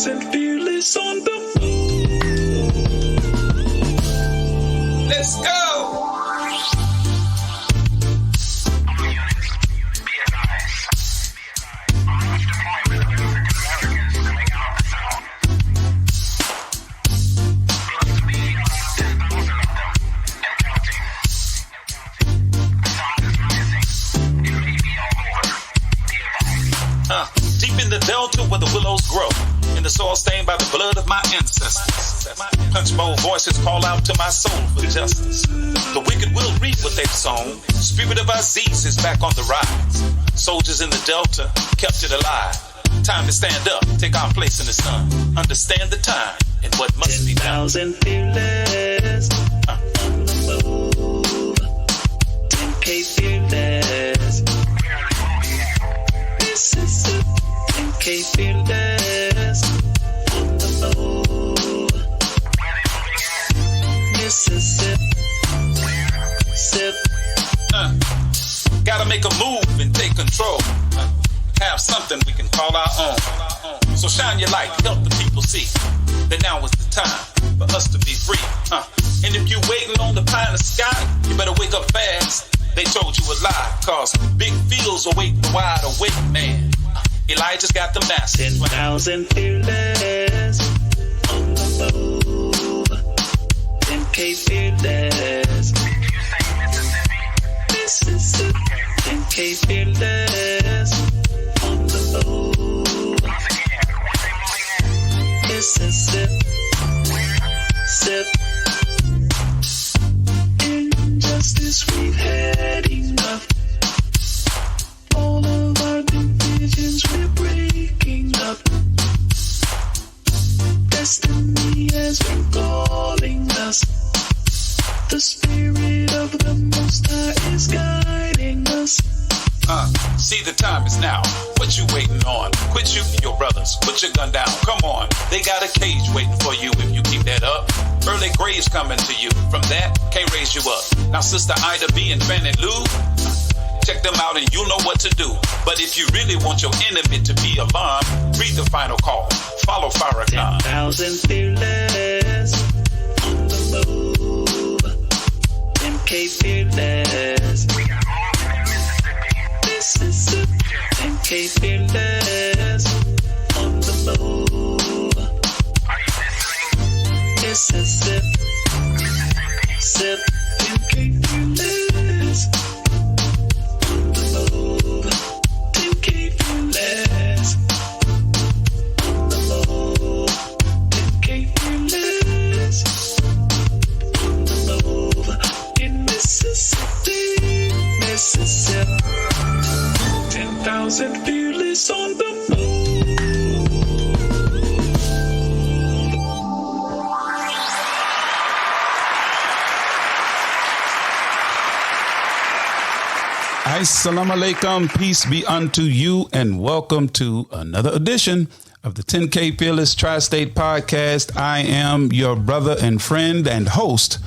10,000 fearless on the move. Let's go. Deep in the delta where the willows grow, in the soil stained by the blood of my ancestors. Punch bowl voices call out to my soul for justice. The wicked will reap what they've sown. Spirit of Aziz is back on the rise. Soldiers in the delta kept it alive. Time to stand up, take our place in the sun. Understand the time and what must be done. 10,000 fearless on the move. 10K fearless. Mississippi. 10K fearless on the move. Mississippi. Sip. Gotta make a move and take control. Have something we can call our own. So shine your light, help the people see that now is the time for us to be free. And if you're waiting on the pie in the sky, you better wake up fast. They told you a lie, cause big fields await the wide awake man. Elijah's got the master. 10,000 fearless on the move. 10K fearless. Mississippi. 10K fearless on the move. Mississippi. Sip. Injustice we've had enough. All of our divisions we're breaking up. Destiny has been calling us. The spirit of the Most High is guiding us. See, the time is now. What you waiting on? Quit shooting your brothers. Put your gun down. Come on. They got a cage waiting for you if you keep that up. Early graves coming to you. From that, can't raise you up. Now, Sister Ida B and Fannie Lou, check them out and you'll know what to do. But if you really want your enemy to be alarmed, read the final call. Follow Farrakhan. 10,000 fearless on the move. 10K fearless. Mississippi. 10K fearless on the move. Mississippi. Sip. 10K fearless. 10K fearless on the move. 10K fearless on the move. In Mississippi, Mississippi. 10,000 fearless on the move. Assalamu alaikum, peace be unto you, and welcome to another edition of the 10K Fearless Tri-State Podcast. I am your brother and friend and host,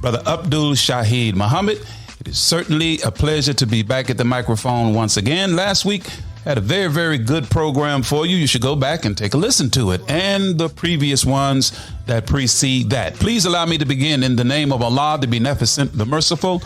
Brother Abdul Shaheed Muhammad. It is certainly a pleasure to be back at the microphone once again. Last week, had a very, very good program for you. You should go back and take a listen to it, and the previous ones that precede that. Please allow me to begin in the name of Allah, the Beneficent, the Merciful.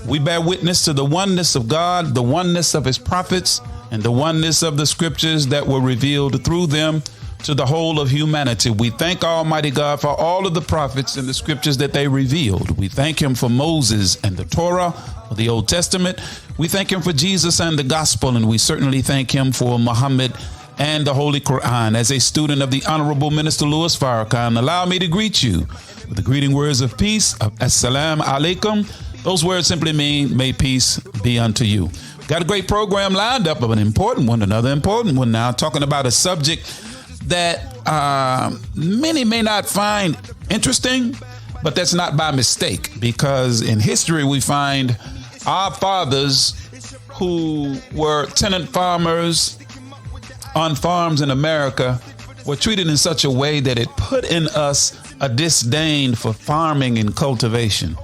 We bear witness to the oneness of God, the oneness of his prophets, and the oneness of the scriptures that were revealed through them to the whole of humanity. We thank Almighty God for all of the prophets and the scriptures that they revealed. We thank him for Moses and the Torah, or the Old Testament. We thank him for Jesus and the gospel, and we certainly thank him for Muhammad and the Holy Quran. As a student of the Honorable Minister Louis Farrakhan, allow me to greet you with the greeting words of peace, of Assalamu alaikum. Those words simply mean, may peace be unto you. Got a great program lined up, of an important one, another important one now, talking about a subject that many may not find interesting, but that's not by mistake, because in history we find our fathers who were tenant farmers on farms in America were treated in such a way that it put in us a disdain for farming and cultivation.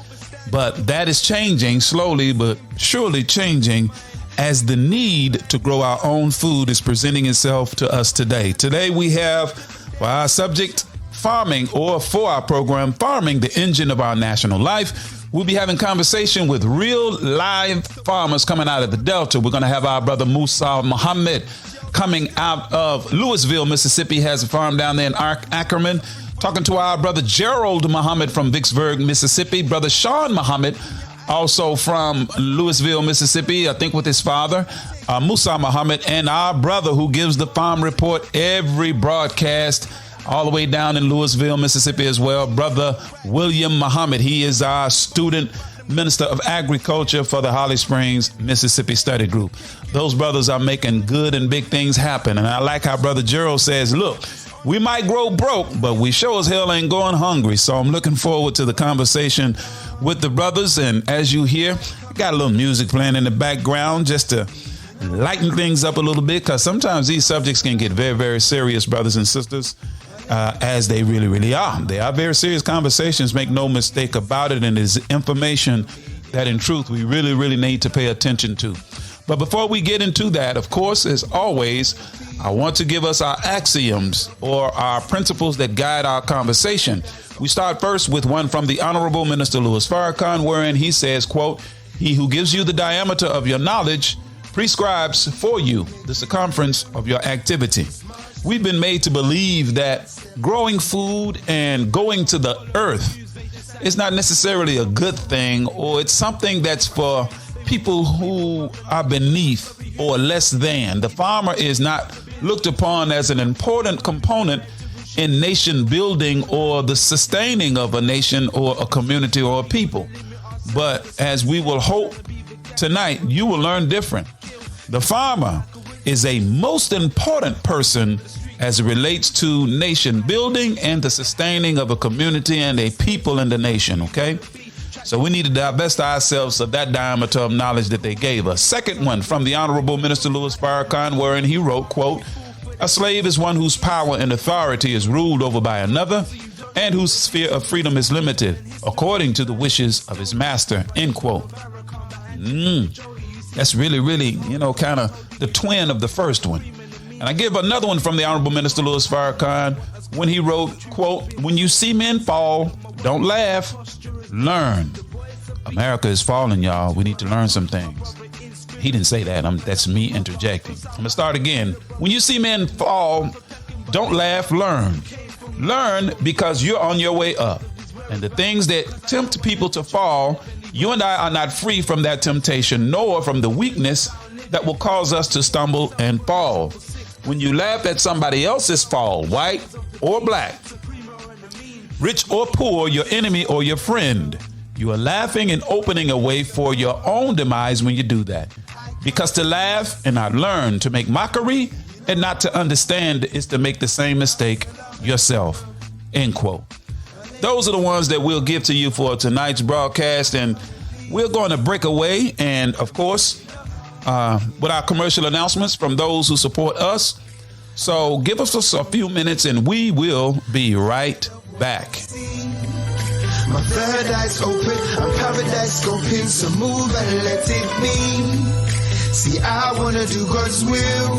But that is changing, slowly but surely changing, as the need to grow our own food is presenting itself to us today. Today we have For our subject, farming, or for our program, Farming, the Engine of Our National Life, we'll be having conversation with real live farmers coming out of the Delta. We're going to have our brother Musa Muhammad coming out of Louisville, Mississippi, has a farm down there in Ackerman. Talking to our brother Gerald Muhammad from Vicksburg, Mississippi. Brother Shawn Muhammad, also from Louisville, Mississippi, I think with his father, Musa Muhammad, and our brother who gives the farm report every broadcast all the way down in Louisville, Mississippi as well, Brother William Muhammad. He is our student minister of agriculture for the Holly Springs, Mississippi Study Group. Those brothers are making good and big things happen. And I like how Brother Gerald says, look, we might grow broke, but we sure as hell ain't going hungry. So I'm looking forward to the conversation with the brothers. And as you hear, I got a little music playing in the background just to lighten things up a little bit, because sometimes these subjects can get very, very serious, brothers and sisters, as they really, really are. They are very serious conversations, make no mistake about it, and it's information that in truth we really, really need to pay attention to. But before we get into that, of course, as always, I want to give us our axioms or our principles that guide our conversation. We start first with one from the Honorable Minister Louis Farrakhan, wherein he says, quote, "He who gives you the diameter of your knowledge prescribes for you the circumference of your activity." We've been made to believe that growing food and going to the earth is not necessarily a good thing, or it's something that's for people who are beneath or less than. The farmer is not looked upon as an important component in nation building or the sustaining of a nation or a community or a people. But as we will hope tonight, you will learn different. The farmer is a most important person as it relates to nation building and the sustaining of a community and a people in the nation, okay? So we need to divest ourselves of that diameter of knowledge that they gave us. Second one from the Honorable Minister Louis Farrakhan, wherein he wrote, quote, "A slave is one whose power and authority is ruled over by another and whose sphere of freedom is limited according to the wishes of his master," end quote. That's really, really, kind of the twin of the first one. And I give another one from the Honorable Minister Louis Farrakhan when he wrote, quote, "When you see men fall, don't laugh, learn." America is falling, y'all. We need to learn some things. He didn't say that. That's me interjecting. I'm going to start again. When you see men fall, don't laugh, learn. Learn because you're on your way up. And the things that tempt people to fall, you and I are not free from that temptation, nor from the weakness that will cause us to stumble and fall. When you laugh at somebody else's fall, white or black, rich or poor, your enemy or your friend, you are laughing and opening a way for your own demise when you do that. Because to laugh and not learn, to make mockery and not to understand, is to make the same mistake yourself, end quote. Those are the ones that we'll give to you for tonight's broadcast, and we're going to break away and, of course, with our commercial announcements from those who support us. So give us a few minutes and we will be right back. My third eye's open, I'm paradise scoping, so move and let it be. See, I wanna do God's will,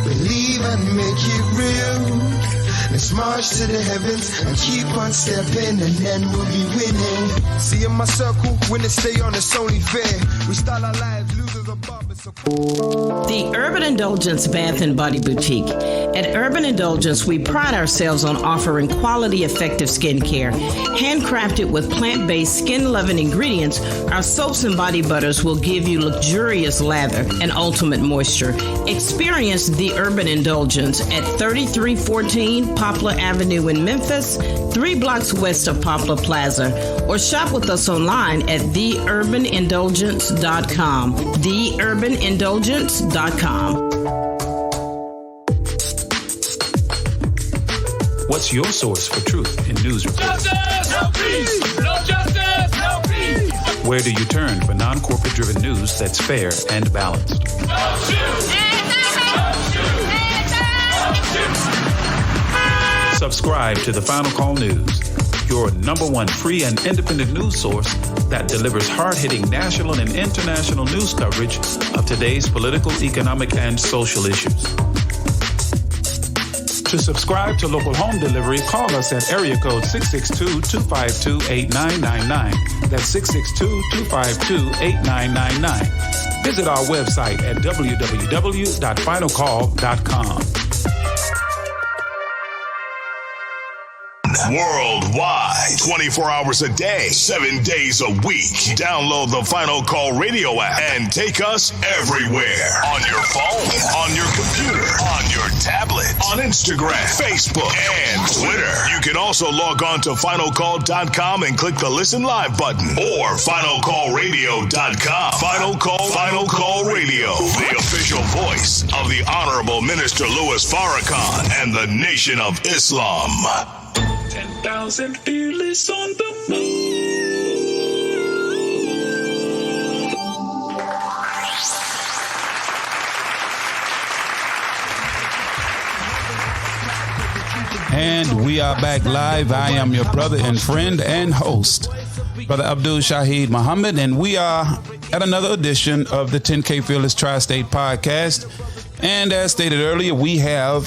believe and make it real. Let's march to the heavens and keep on stepping, and then we'll be winning. See, in my circle, when they stay on, it's only fair. We start our lives, losers above. The Urban Indulgence Bath and Body Boutique. At Urban Indulgence, we pride ourselves on offering quality, effective skincare. Handcrafted with plant-based, skin-loving ingredients, our soaps and body butters will give you luxurious lather and ultimate moisture. Experience the Urban Indulgence at 3314 Poplar Avenue in Memphis, 3 blocks west of Poplar Plaza, or shop with us online at theurbanindulgence.com. theurbanindulgence.com. What's your source for truth in news reports? Justice, no peace. No justice, no peace. Where do you turn for non-corporate driven news that's fair and balanced? Don't shoot. Don't shoot. Don't shoot. Subscribe to the Final Call News, your #1 free and independent news source that delivers hard-hitting national and international news coverage of today's political, economic, and social issues. To subscribe to local home delivery, call us at area code 662-252-8999. That's 662-252-8999. Visit our website at www.finalcall.com. Worldwide, 24 hours a day, 7 days a week. Download the Final Call Radio app and take us everywhere. On your phone, on your computer, on your tablet, on Instagram, Facebook, and Twitter. You can also log on to finalcall.com and click the Listen Live button or finalcallradio.com. Final Call Radio, the official voice of the Honorable Minister Louis Farrakhan and the Nation of Islam. 10,000 fearless on the move. And we are back live. I am your brother and friend and host, Brother Abdul Shaheed Muhammad, and we are at another edition of the 10K Fearless Tri-State Podcast. And as stated earlier, we have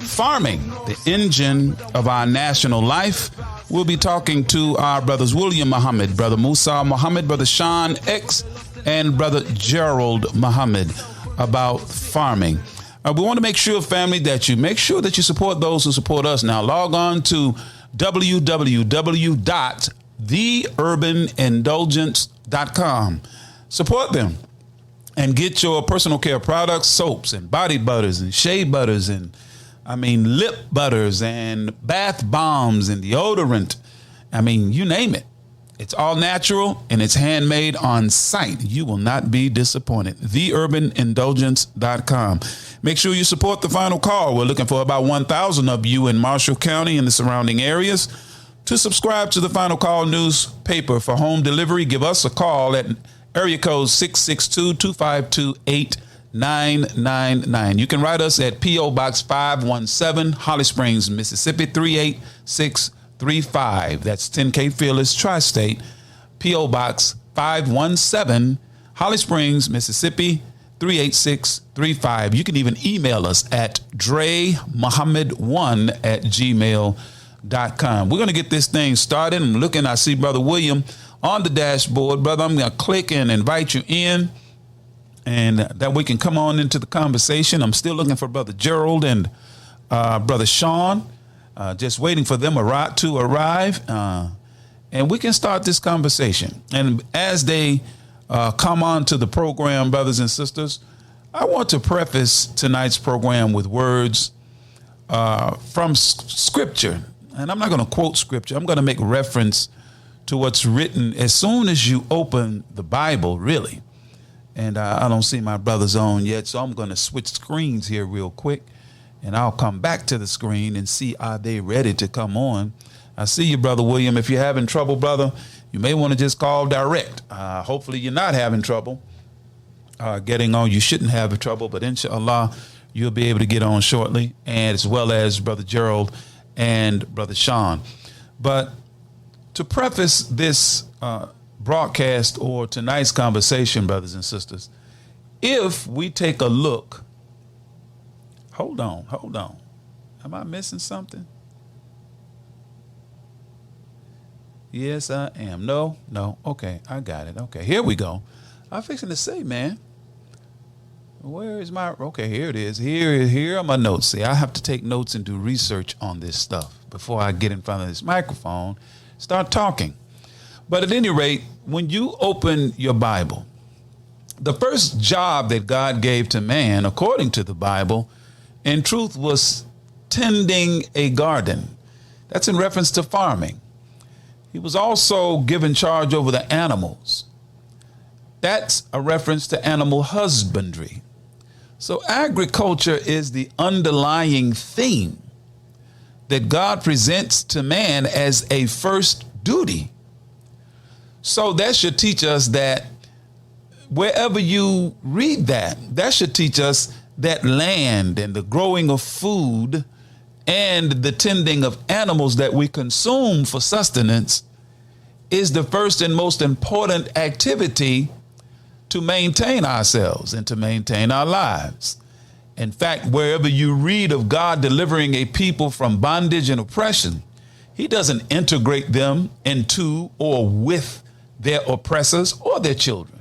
farming, the engine of our national life. We'll be talking to our brothers William Muhammad, Brother Musa Muhammad, Brother Shawn X, and Brother Gerald Muhammad about farming. We want to make sure, family, that you support those who support us. Now, log on to www.theurbanindulgence.com. Support them and get your personal care products, soaps and body butters and shea butters and lip butters and bath bombs and deodorant. You name it. It's all natural and it's handmade on site. You will not be disappointed. Theurbanindulgence.com. Make sure you support the Final Call. We're looking for about 1,000 of you in Marshall County and the surrounding areas to subscribe to the Final Call newspaper. For home delivery, give us a call at area code 662-252-8999. You can write us at P.O. Box 517, Holly Springs, Mississippi 38635. That's 10K Fearless Tri-State, P.O. Box 517, Holly Springs, Mississippi 38635. You can even email us at dremuhammad1@gmail.com. We're going to get this thing started. I see Brother William on the dashboard. Brother, I'm going to click and invite you in, and that we can come on into the conversation. I'm still looking for Brother Gerald and Brother Shawn, just waiting for them to arrive, and we can start this conversation. And as they come on to the program, brothers and sisters, I want to preface tonight's program with words from Scripture. And I'm not going to quote Scripture. I'm going to make reference to what's written as soon as you open the Bible, really. And I don't see my brothers on yet, so I'm going to switch screens here real quick, and I'll come back to the screen and see, are they ready to come on? I see you, Brother William. If you're having trouble, brother, you may want to just call direct. Hopefully you're not having trouble getting on. You shouldn't have trouble, but inshallah, you'll be able to get on shortly, and as well as Brother Gerald and Brother Shawn. But to preface this broadcast or tonight's conversation, brothers and sisters, if we take a look, hold on. Am I missing something? Yes, I am. No. Okay, I got it. Okay, here we go. I'm fixing to say, man, where is my, okay, here it is. Here are my notes. See, I have to take notes and do research on this stuff before I get in front of this microphone, start talking. But at any rate, when you open your Bible, the first job that God gave to man, according to the Bible, in truth, was tending a garden. That's in reference to farming. He was also given charge over the animals. That's a reference to animal husbandry. So agriculture is the underlying theme that God presents to man as a first duty. So that should teach us that wherever you read that should teach us that land and the growing of food and the tending of animals that we consume for sustenance is the first and most important activity to maintain ourselves and to maintain our lives. In fact, wherever you read of God delivering a people from bondage and oppression, he doesn't integrate them into or with their oppressors or their children.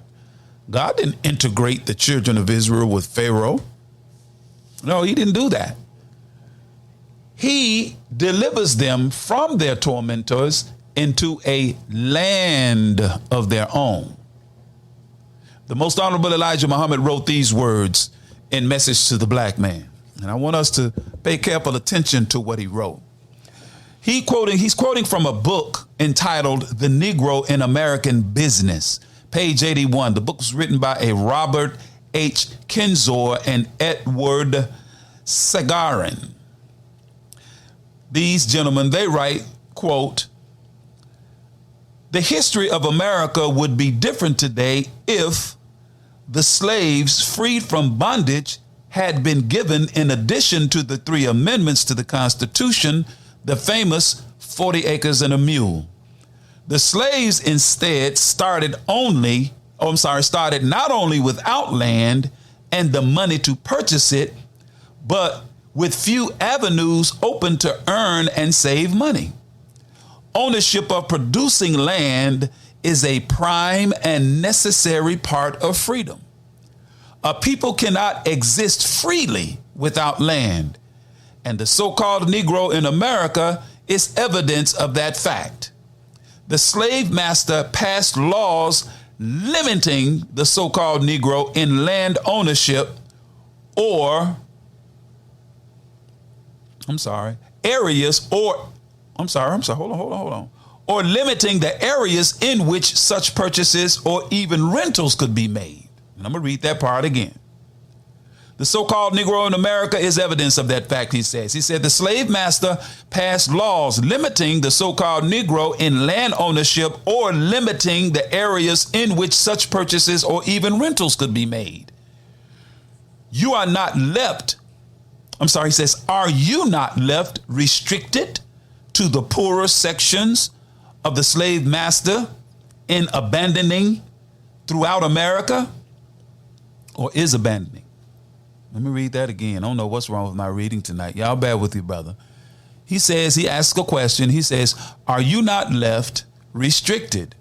God didn't integrate the children of Israel with Pharaoh. No, he didn't do that. He delivers them from their tormentors into a land of their own. The Most Honorable Elijah Muhammad wrote these words in Message to the Black Man. And I want us to pay careful attention to what he wrote. He's quoting from a book entitled The Negro in American Business, page 81. The book was written by a Robert H. Kinzor and Edward Sagarin. These gentlemen, they write, quote, "The history of America would be different today if the slaves freed from bondage had been given, in addition to the 3 amendments to the Constitution, the famous 40 acres and a mule. The slaves instead started not only without land and the money to purchase it, but with few avenues open to earn and save money. Ownership of producing land is a prime and necessary part of freedom. A people cannot exist freely without land, and the so-called Negro in America is evidence of that fact. The slave master passed laws limiting the so-called Negro in land ownership or limiting the areas in which such purchases or even rentals could be made. And I'm going to read that part again. The so-called Negro in America is evidence of that fact, he says. He said the slave master passed laws limiting the so-called Negro in land ownership or limiting the areas in which such purchases or even rentals could be made. Are you not left restricted to the poorer sections of the slave master in abandoning throughout America, or is abandoning? Let me read that again. I don't know what's wrong with my reading tonight. Y'all bear with you, brother. He asks a question. He says, are you not left restricted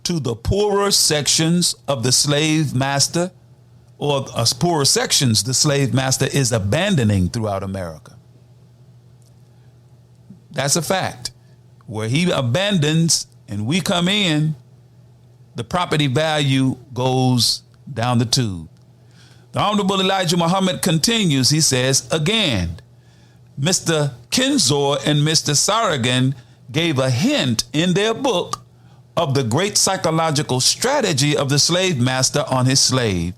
to the poorer sections of the slave master, or poorer sections the slave master is abandoning throughout America? That's a fact. Where he abandons and we come in, the property value goes down the tube. The Honorable Elijah Muhammad continues. He says, again, Mr. Kinzor and Mr. Saragan gave a hint in their book of the great psychological strategy of the slave master on his slave.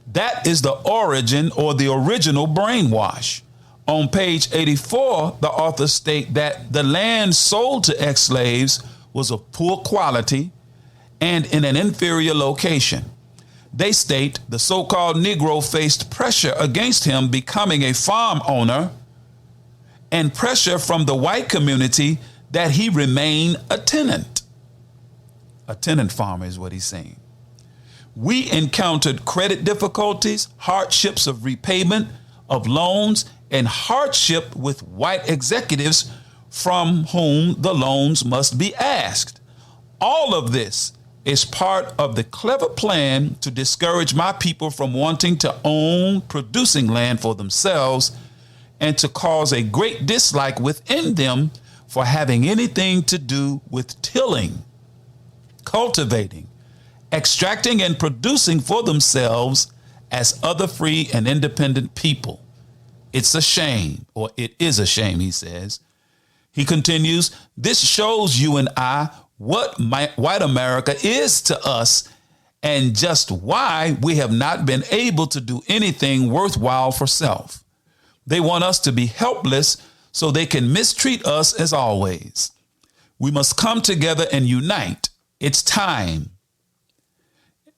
That is the origin or the original brainwash. On page 84, the authors state that the land sold to ex-slaves was of poor quality and in an inferior location. They state the so-called Negro faced pressure against him becoming a farm owner and pressure from the white community that he remain a tenant. A tenant farmer is what he's saying. We encountered credit difficulties, hardships of repayment of loans, and hardship with white executives from whom the loans must be asked. All of this is part of the clever plan to discourage my people from wanting to own producing land for themselves and to cause a great dislike within them for having anything to do with tilling, cultivating, extracting, and producing for themselves as other free and independent people. It's a shame, or it is a shame, he says. He continues, this shows you and I what white America is to us and just why we have not been able to do anything worthwhile for self. They want us to be helpless so they can mistreat us as always. We must come together and unite. It's time.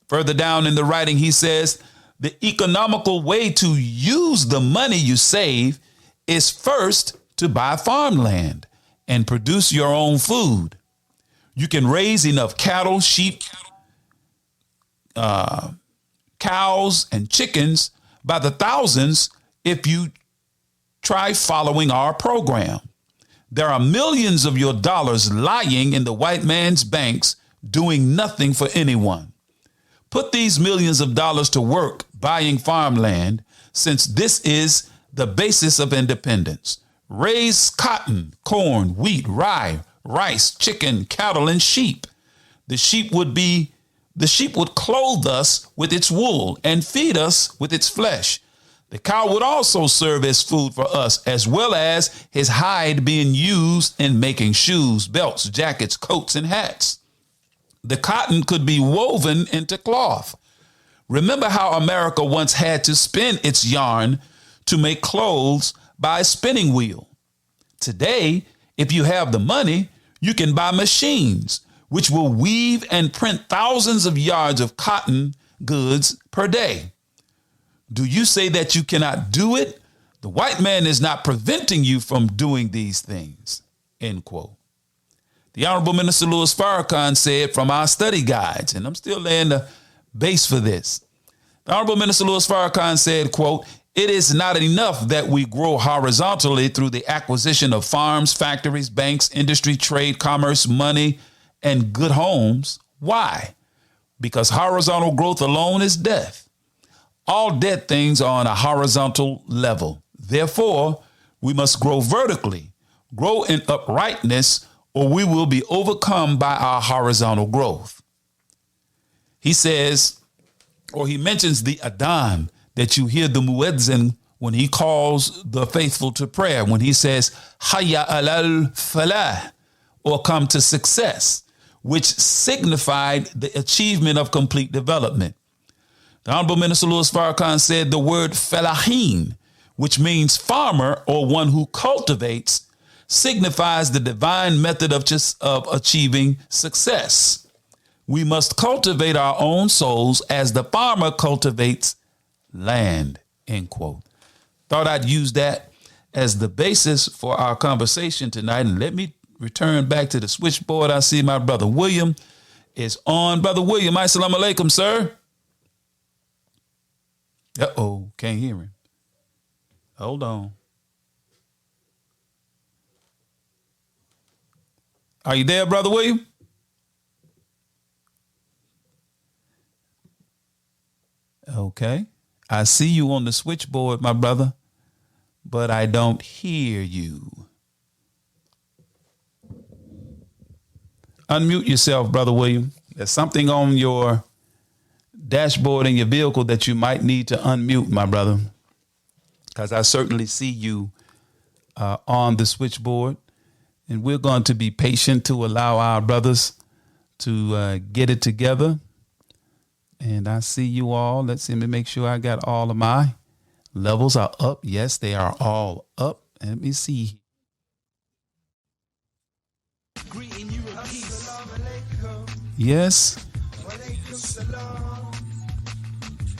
Further down in the writing, he says, the economical way to use the money you save is first to buy farmland and produce your own food. You can raise enough cattle, sheep, cows, and chickens by the thousands if you try following our program. There are millions of your dollars lying in the white man's banks doing nothing for anyone. Put these millions of dollars to work buying farmland, since this is the basis of independence. Raise cotton, corn, wheat, rye, rice, chicken, cattle, and sheep. The sheep would clothe us with its wool and feed us with its flesh. The cow would also serve as food for us, as well as his hide being used in making shoes, belts, jackets, coats, and hats. The cotton could be woven into cloth. Remember how America once had to spin its yarn to make clothes by a spinning wheel. Today, if you have the money, you can buy machines which will weave and print thousands of yards of cotton goods per day. Do you say that you cannot do it? The white man is not preventing you from doing these things. End quote. The Honorable Minister Louis Farrakhan said from our study guides, and I'm still laying the base for this. The Honorable Minister Louis Farrakhan said, quote, "It is not enough that we grow horizontally through the acquisition of farms, factories, banks, industry, trade, commerce, money, and good homes." Why? Because horizontal growth alone is death. All dead things are on a horizontal level. Therefore, we must grow vertically, grow in uprightness, or we will be overcome by our horizontal growth. He says, or he mentions the adhan that you hear the muezzin when he calls the faithful to prayer, when he says, Hayya alal falah, or come to success, which signified the achievement of complete development. The Honorable Minister Louis Farrakhan said the word felahin, which means farmer or one who cultivates, signifies the divine method of achieving success. We must cultivate our own souls as the farmer cultivates land, end quote. Thought I'd use that as the basis for our conversation tonight. And let me return back to the switchboard. I see my brother William is on. Brother William, assalamu alaikum, sir. Uh-oh, can't hear him. Hold on. Are you there, Brother William? Okay. I see you on the switchboard, my brother, but I don't hear you. Unmute yourself, Brother William. There's something on your dashboard in your vehicle that you might need to unmute, my brother, because I certainly see you on the switchboard, and we're going to be patient to allow our brothers to get it together. And I see you all. Let's see, let me make sure I got all of my levels are up. Yes, they are all up. Let me see. Yes.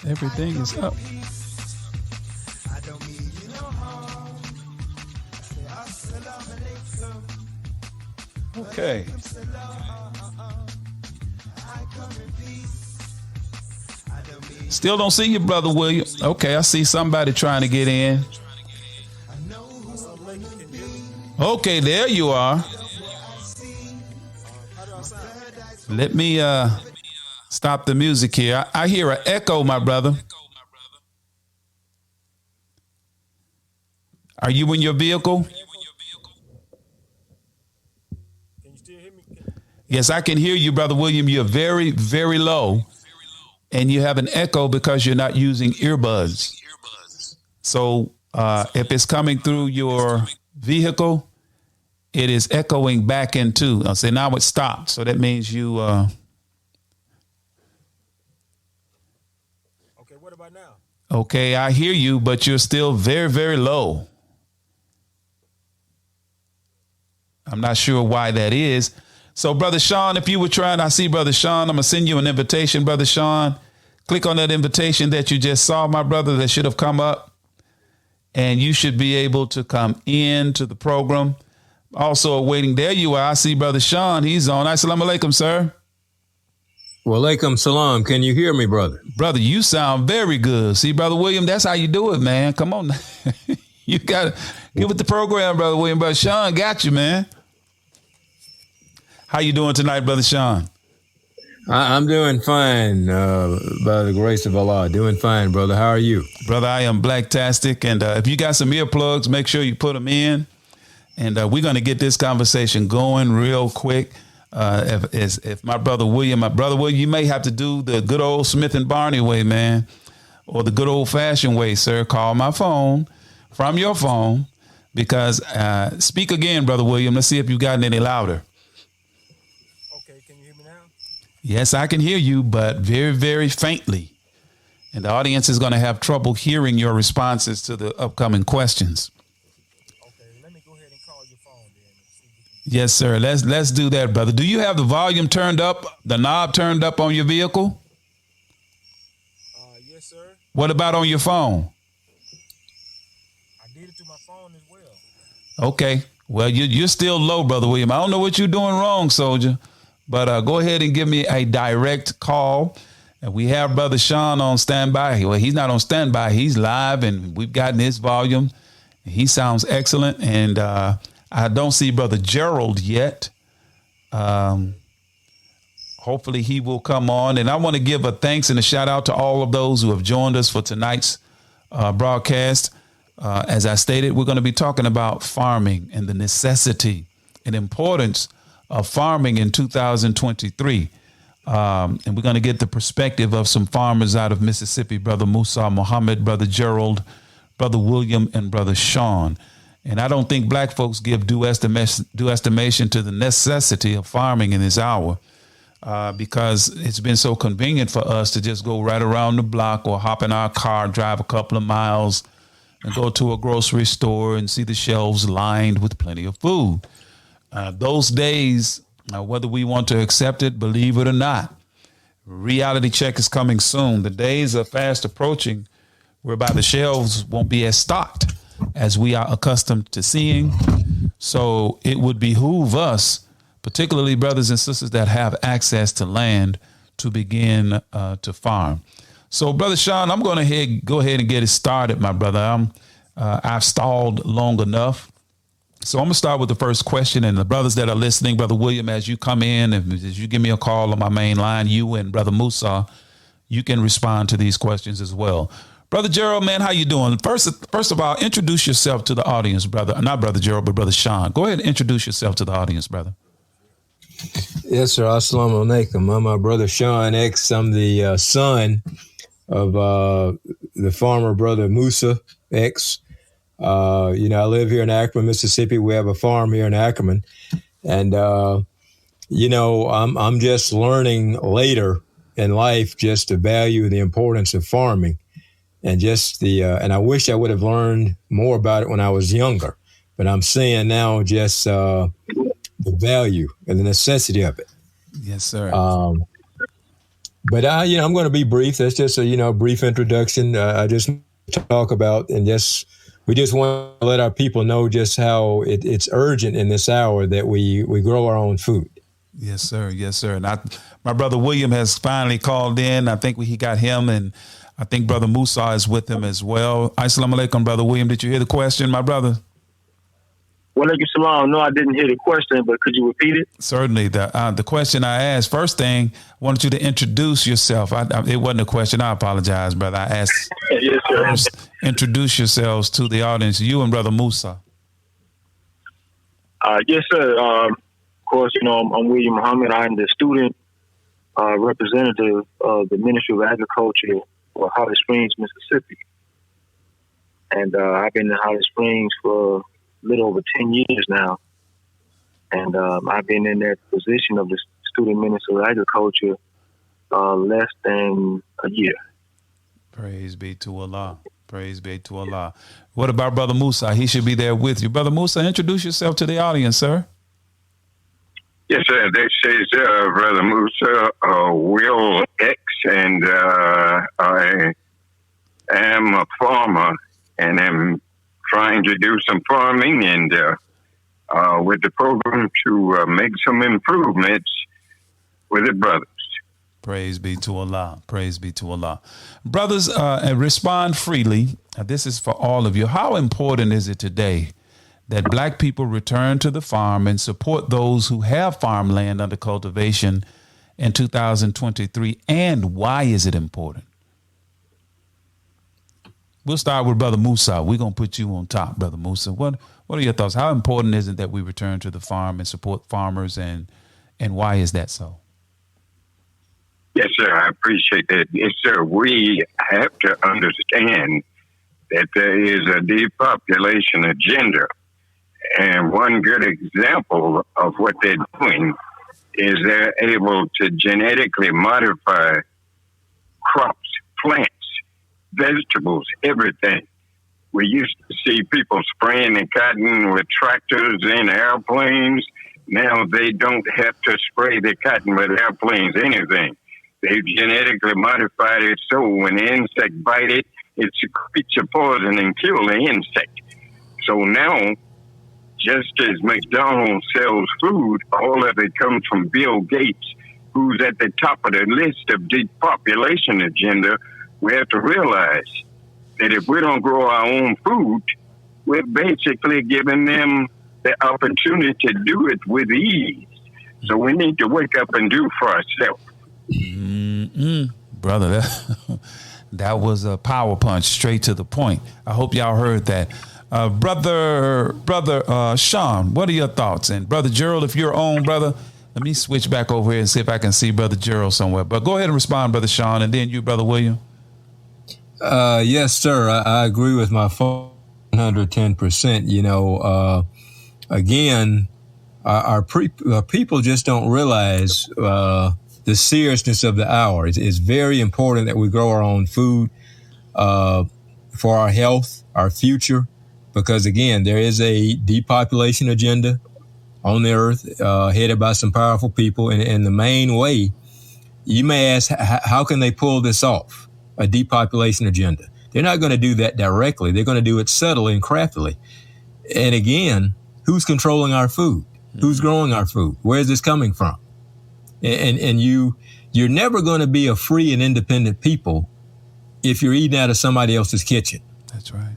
Everything is up. Okay. Still don't see you, Brother William. Okay, I see somebody trying to get in. Okay, there you are. Let me stop the music here. I hear an echo, my brother. Are you in your vehicle? Can you still hear me? Yes, I can hear you, Brother William. You're very, very low. And you have an echo because you're not using earbuds. So if it's coming through your vehicle, it is echoing back into. I'll say now it stopped. So that means you. Okay, what about now? Okay, I hear you, but you're still very, very low. I'm not sure why that is. So, Brother Shawn, if you were trying, I see Brother Shawn. I'm going to send you an invitation, Brother Shawn. Click on that invitation that you just saw, my brother, that should have come up. And you should be able to come into the program. Also awaiting, there you are. I see Brother Shawn. He's on. Assalamu alaikum, sir. Walaikum salam. Can you hear me, brother? Brother, you sound very good. See, Brother William, that's how you do it, man. Come on. You got to get with the program, Brother William. Brother Shawn got you, man. How you doing tonight, Brother Shawn? I'm doing fine, by the grace of Allah. Doing fine, brother. How are you? Brother, I am blacktastic. And if you got some earplugs, make sure you put them in. And we're going to get this conversation going real quick. If my brother William, you may have to do the good old Smith and Barney way, man, or the good old fashioned way, sir. Call my phone from your phone because speak again, Brother William. Let's see if you've gotten any louder. Okay, can you hear me now? Yes, I can hear you, but very, very faintly. And the audience is going to have trouble hearing your responses to the upcoming questions. Yes, sir. Let's do that, brother. Do you have the volume turned up, the knob turned up on your vehicle? Yes, sir. What about on your phone? I did it to my phone as well. Okay. Well, you're still low, Brother William. I don't know what you're doing wrong, soldier, but go ahead and give me a direct call. And we have Brother Shawn on standby. Well, he's not on standby. He's live, and we've gotten his volume. He sounds excellent, and I don't see Brother Gerald yet. Hopefully he will come on. And I want to give a thanks and a shout out to all of those who have joined us for tonight's broadcast. As I stated, we're going to be talking about farming and the necessity and importance of farming in 2023. And we're going to get the perspective of some farmers out of Mississippi, Brother Musa Muhammad, Brother Gerald, Brother William, and Brother Shawn. And I don't think black folks give due estimation to the necessity of farming in this hour because it's been so convenient for us to just go right around the block or hop in our car, drive a couple of miles and go to a grocery store and see the shelves lined with plenty of food. Those days, whether we want to accept it, believe it or not, reality check is coming soon. The days are fast approaching whereby the shelves won't be as stocked as we are accustomed to seeing. So it would behoove us, particularly brothers and sisters that have access to land, to begin to farm. So, Brother Shawn, I'm going to go ahead and get it started, my brother. I've stalled long enough. So I'm going to start with the first question. And the brothers that are listening, Brother William, as you come in, as you give me a call on my main line, you and Brother Musa, you can respond to these questions as well. Brother Gerald, man, how you doing? First of all, introduce yourself to the audience, brother. Not Brother Gerald, but Brother Shawn. Go ahead and introduce yourself to the audience, brother. Yes, sir. Assalamu alaikum. I'm my brother Shawn X. I'm the son of the farmer brother Musa X. I live here in Ackerman, Mississippi. We have a farm here in Ackerman. And, I'm just learning later in life just to value the importance of farming. And and I wish I would have learned more about it when I was younger, but I'm seeing now just the value and the necessity of it. Yes, sir. But I'm going to be brief. That's just a brief introduction. I just talk about we just want to let our people know just how it's urgent in this hour that we grow our own food. Yes, sir. Yes, sir. And my brother William has finally called in. I think he got him, and I think Brother Musa is with him as well. Assalamu alaikum, Brother William. Did you hear the question, my brother? Walaikum salam. No, I didn't hear the question, but could you repeat it? Certainly. The question I asked, first thing, I wanted you to introduce yourself. It wasn't a question. I apologize, brother. I asked yes, sir. First, introduce yourselves to the audience, you and Brother Musa. Yes, sir. Of course, I'm William Muhammad. I'm the student representative of the Ministry of Agriculture for Holly Springs, Mississippi. And I've been in Holly Springs for a little over 10 years now. And I've been in that position of the student minister of agriculture less than a year. Praise be to Allah. Praise be to Allah. What about Brother Musa? He should be there with you. Brother Musa, introduce yourself to the audience, sir. Yes, sir. This is Brother Musa, Will X, and I am a farmer, and I'm trying to do some farming and with the program to make some improvements with the brothers. Praise be to Allah. Praise be to Allah. Brothers, and respond freely. This is for all of you. How important is it today that black people return to the farm and support those who have farmland under cultivation in 2023? And why is it important? We'll start with Brother Musa. We're going to put you on top, Brother Musa. What are your thoughts? How important is it that we return to the farm and support farmers, and why is that so? Yes, sir. I appreciate that. Yes, sir. We have to understand that there is a depopulation agenda. And one good example of what they're doing is they're able to genetically modify crops, plants, vegetables, everything. We used to see people spraying the cotton with tractors and airplanes. Now they don't have to spray the cotton with airplanes, anything. They've genetically modified it so when the insect bite it, it secretes a poison and kill the insect. So now, just as McDonald's sells food, all of it comes from Bill Gates, who's at the top of the list of depopulation agenda. We have to realize that if we don't grow our own food, we're basically giving them the opportunity to do it with ease. So we need to wake up and do for ourselves. Brother, that was a power punch, straight to the point. I hope y'all heard that. Brother Shawn, what are your thoughts? And Brother Gerald, if you're on, brother, let me switch back over here and see if I can see Brother Gerald somewhere. But go ahead and respond, Brother Shawn, and then you, Brother William. Yes, sir. I agree with my 110%. You know, again, our people just don't realize the seriousness of the hour. It's very important that we grow our own food for our health, our future, because, again, there is a depopulation agenda on the earth headed by some powerful people. And the main way, you may ask, how can they pull this off? A depopulation agenda. They're not going to do that directly. They're going to do it subtly and craftily. And again, who's controlling our food? Who's growing our food? Where is this coming from? And you're never going to be a free and independent people if you're eating out of somebody else's kitchen. That's right.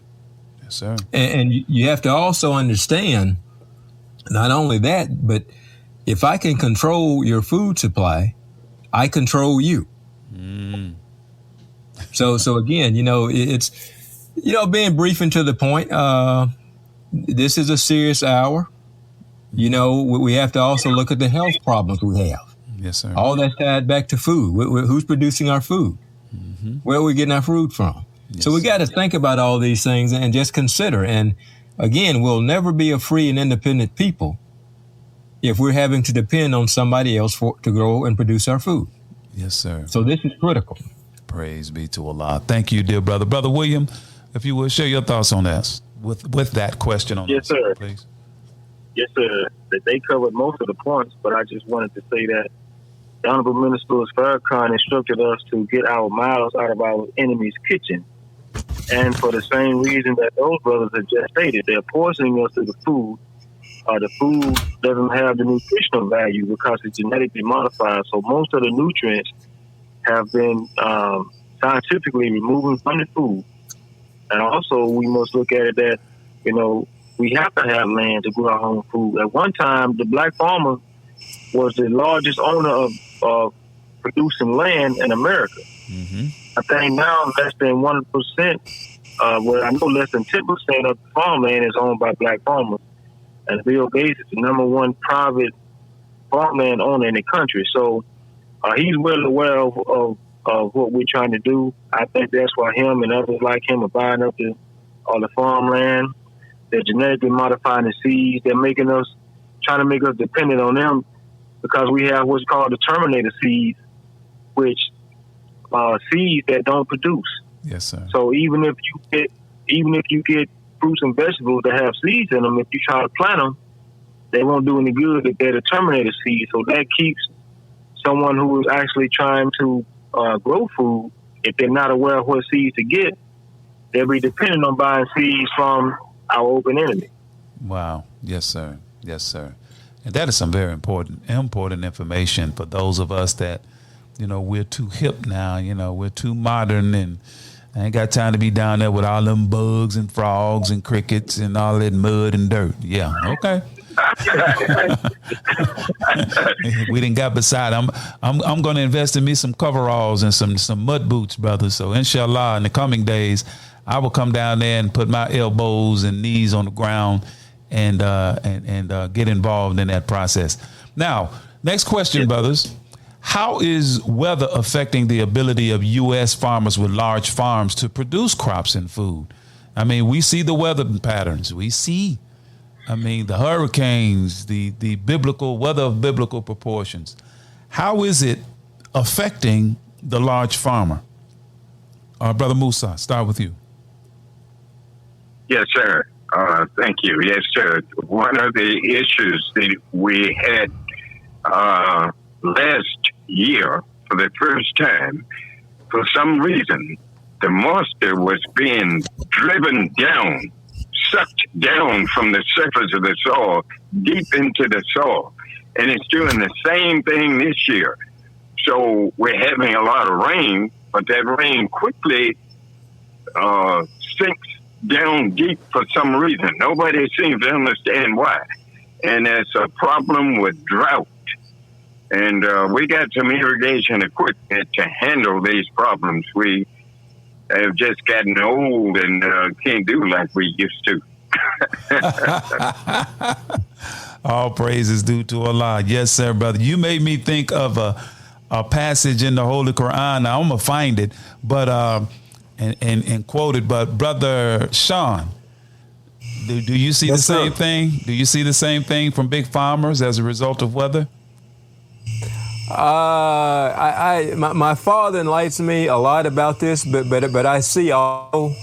Yes, sir. And you have to also understand not only that, but if I can control your food supply, I control you. So again, you know, it's, you know, being brief and to the point, this is a serious hour. You know, we have to also look at the health problems we have. Yes, sir. All that's tied back to food. Who's producing our food? Where are we getting our food from? Yes. So we got to think about all these things and just consider. And again, we'll never be a free and independent people if we're having to depend on somebody else to grow and produce our food. Yes, sir. So this is critical. Praise be to Allah. Thank you, dear brother. Brother William, if you would share your thoughts on this with that question on yes, this, sir. Please. Yes, sir. They covered most of the points, but I just wanted to say that the Honorable Minister Farrakhan instructed us to get our mouths out of our enemy's kitchen. And for the same reason that those brothers have just stated, they're poisoning us with the food. The food doesn't have the nutritional value because it's genetically modified. So most of the nutrients have been scientifically removed from the food. And also we must look at it that, you know, we have to have land to grow our own food. At one time, the black farmer was the largest owner of producing land in America. I think now less than 1%, well, I know less than 10% of the farmland is owned by black farmers. And Bill Gates is the number one private farmland owner in the country. So he's well aware of what we're trying to do. I think that's why him and others like him are buying up all the farmland. They're genetically modifying the seeds. They're trying to make us dependent on them because we have what's called the terminator seeds, which are seeds that don't produce. Yes, sir. So even if you get fruits and vegetables that have seeds in them, if you try to plant them, they won't do any good if they're the terminator seeds. So that keeps someone who is actually trying to grow food, if they're not aware of what seeds to get, they'll be dependent on buying seeds from our open enemy. Wow. Yes, sir. Yes, sir. And that is some very important information for those of us that we're too hip now. We're too modern, and I ain't got time to be down there with all them bugs and frogs and crickets and all that mud and dirt. Yeah, okay. We didn't got beside. I'm going to invest in me some coveralls and some mud boots, brother. So inshallah, in the coming days, I will come down there and put my elbows and knees on the ground and get involved in that process. Now, next question, brothers. How is weather affecting the ability of U.S. farmers with large farms to produce crops and food? I mean, we see the weather patterns. We see, the hurricanes, the biblical weather of biblical proportions. How is it affecting the large farmer? Brother Musa, start with you. Yes, sir. Thank you. Yes, sir. One of the issues that we had last year, for the first time, for some reason, the moisture was being driven down, sucked down from the surface of the soil, deep into the soil. And it's doing the same thing this year. So we're having a lot of rain, but that rain quickly sinks down deep for some reason. Nobody seems to understand why. And it's a problem with drought. And we got some irrigation equipment to handle these problems. We have just gotten old and can't do like we used to. All praises due to Allah. Yes, sir, brother. You made me think of a passage in the Holy Quran. Now, I'm going to find it, but and quote it. But Brother Shawn, do you see the same thing? Do you see the same thing from big farmers as a result of weather? My father enlightens me a lot about this, but I see all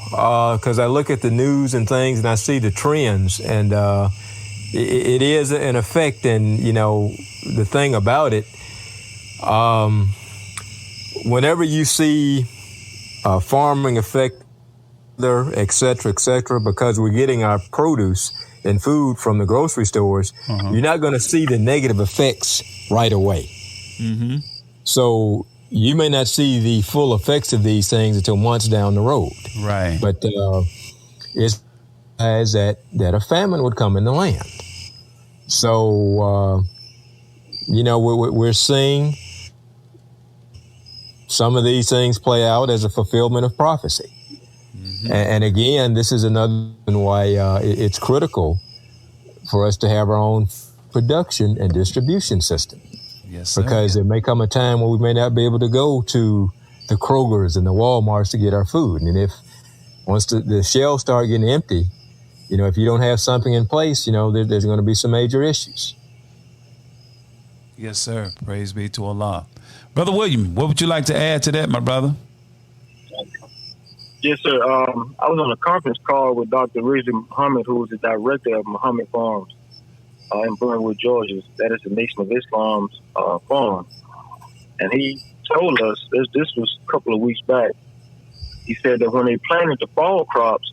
because I look at the news and things, and I see the trends, and it is an effect. And the thing about it, whenever you see farming affect, et cetera, because we're getting our produce and food from the grocery stores, you're not going to see the negative effects right away. Mm-hmm. So you may not see the full effects of these things until months down the road. Right. But it's as that a famine would come in the land. So, we're seeing some of these things play out as a fulfillment of prophecy. Mm-hmm. And again, this is another reason why it's critical for us to have our own production and distribution system. Yes, sir. Because there may come a time when we may not be able to go to the Krogers and the Walmarts to get our food. And if once the shelves start getting empty, if you don't have something in place, there's going to be some major issues. Yes, sir. Praise be to Allah. Brother William, what would you like to add to that, my brother? Yes, sir. I was on a conference call with Dr. Gerald Muhammad, who is the director of Muhammad Farms in Burnwood, Georgia. That is the Nation of Islam's farm. And he told us, this was a couple of weeks back, he said that when they planted the fall crops,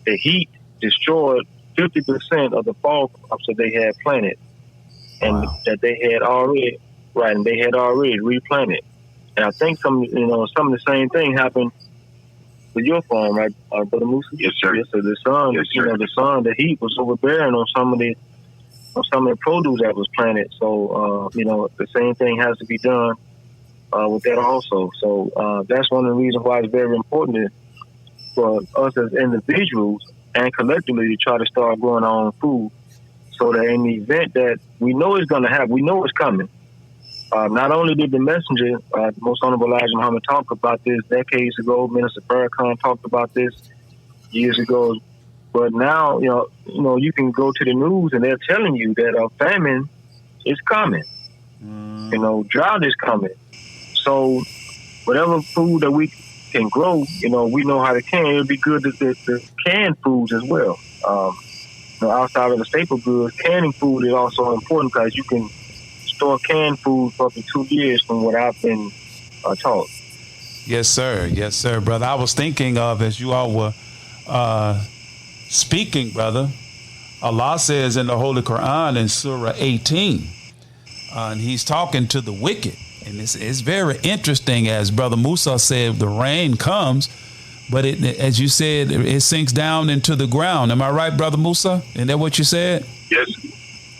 the heat destroyed 50% of the fall crops that they had planted. And that they had already, and they had already replanted. And I think some of the same thing happened with your farm, right, Brother Musa? Yes, sir. Yes, sir. The sun, the heat was overbearing on some of the produce that was planted. So, the same thing has to be done with that also. So that's one of the reasons why it's very important for us as individuals and collectively to try to start growing our own food, so that in the event that we know it's going to happen, we know it's coming. Not only did the messenger, Most Honorable Elijah Muhammad, talk about this decades ago, Minister Farrakhan talked about this years ago, but now, you can go to the news and they're telling you that a famine is coming. Drought is coming. So whatever food that we can grow, we know how to can. It would be good to can foods as well. Outside of the staple goods, canning food is also important because you can store canned food for up to 2 years from what I've been taught. Yes, sir. Yes, sir, brother. I was thinking of, as you all were speaking, brother, Allah says in the Holy Quran in Surah 18, and he's talking to the wicked, And it's very interesting, as Brother Musa said, the rain comes, but it, as you said, it sinks down into the ground. Am I right, Brother Musa? Isn't that what you said? Yes.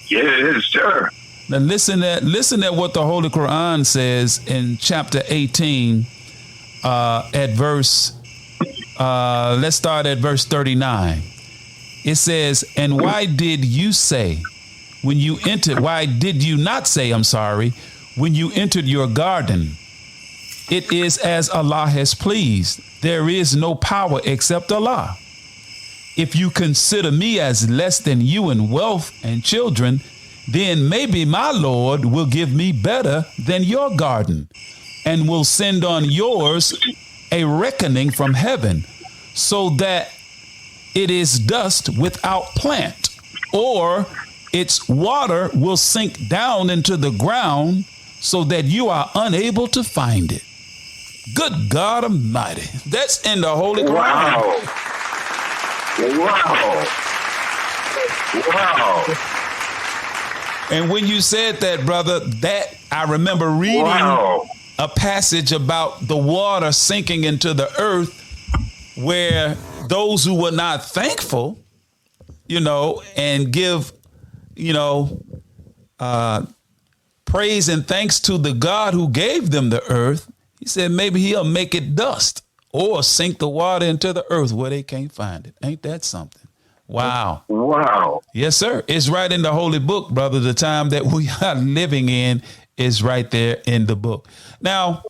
Yes, sir. Now listen at what the Holy Quran says in chapter 18 at verse, let's start at verse 39. It says, and why did you not say, when you entered your garden, it is as Allah has pleased. There is no power except Allah. If you consider me as less than you in wealth and children, then maybe my Lord will give me better than your garden and will send on yours a reckoning from heaven so that it is dust without plant, or its water will sink down into the ground so that you are unable to find it. Good God Almighty. That's in the Holy Quran. Wow. And when you said that, brother, that I remember reading a passage about the water sinking into the earth, where those who were not thankful, and give, praise and thanks to the God who gave them the earth, he said maybe he'll make it dust or sink the water into the earth where they can't find it. Ain't that something? Wow. Wow. Yes, sir. It's right in the holy book, brother. The time that we are living in is right there in the book. Now,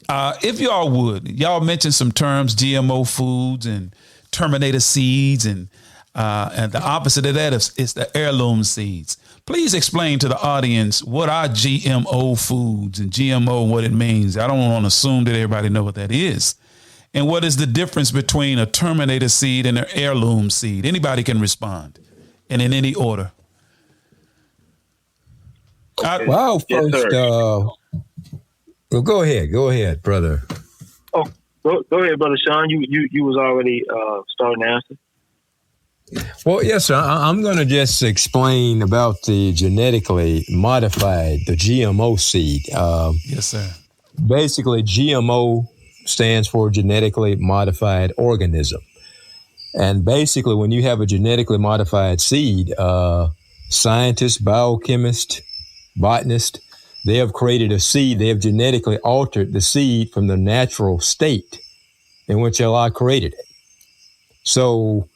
if y'all mentioned some terms, GMO foods and Terminator seeds, and the opposite of that is the heirloom seeds. Please explain to the audience what are GMO foods and GMO, what it means. I don't want to assume that everybody know what that is. And what is the difference between a Terminator seed and an heirloom seed? Anybody can respond, and in any order. Well, first, well, go ahead, brother. Oh, go ahead, Brother Shawn. You was already starting to answer. Well, yes, sir. I'm going to just explain about the genetically modified, the GMO seed. Yes, sir. Basically, GMO stands for genetically modified organism. And basically, when you have a genetically modified seed, scientists, biochemists, botanists, they have created a seed. They have genetically altered the seed from the natural state in which Allah created it. So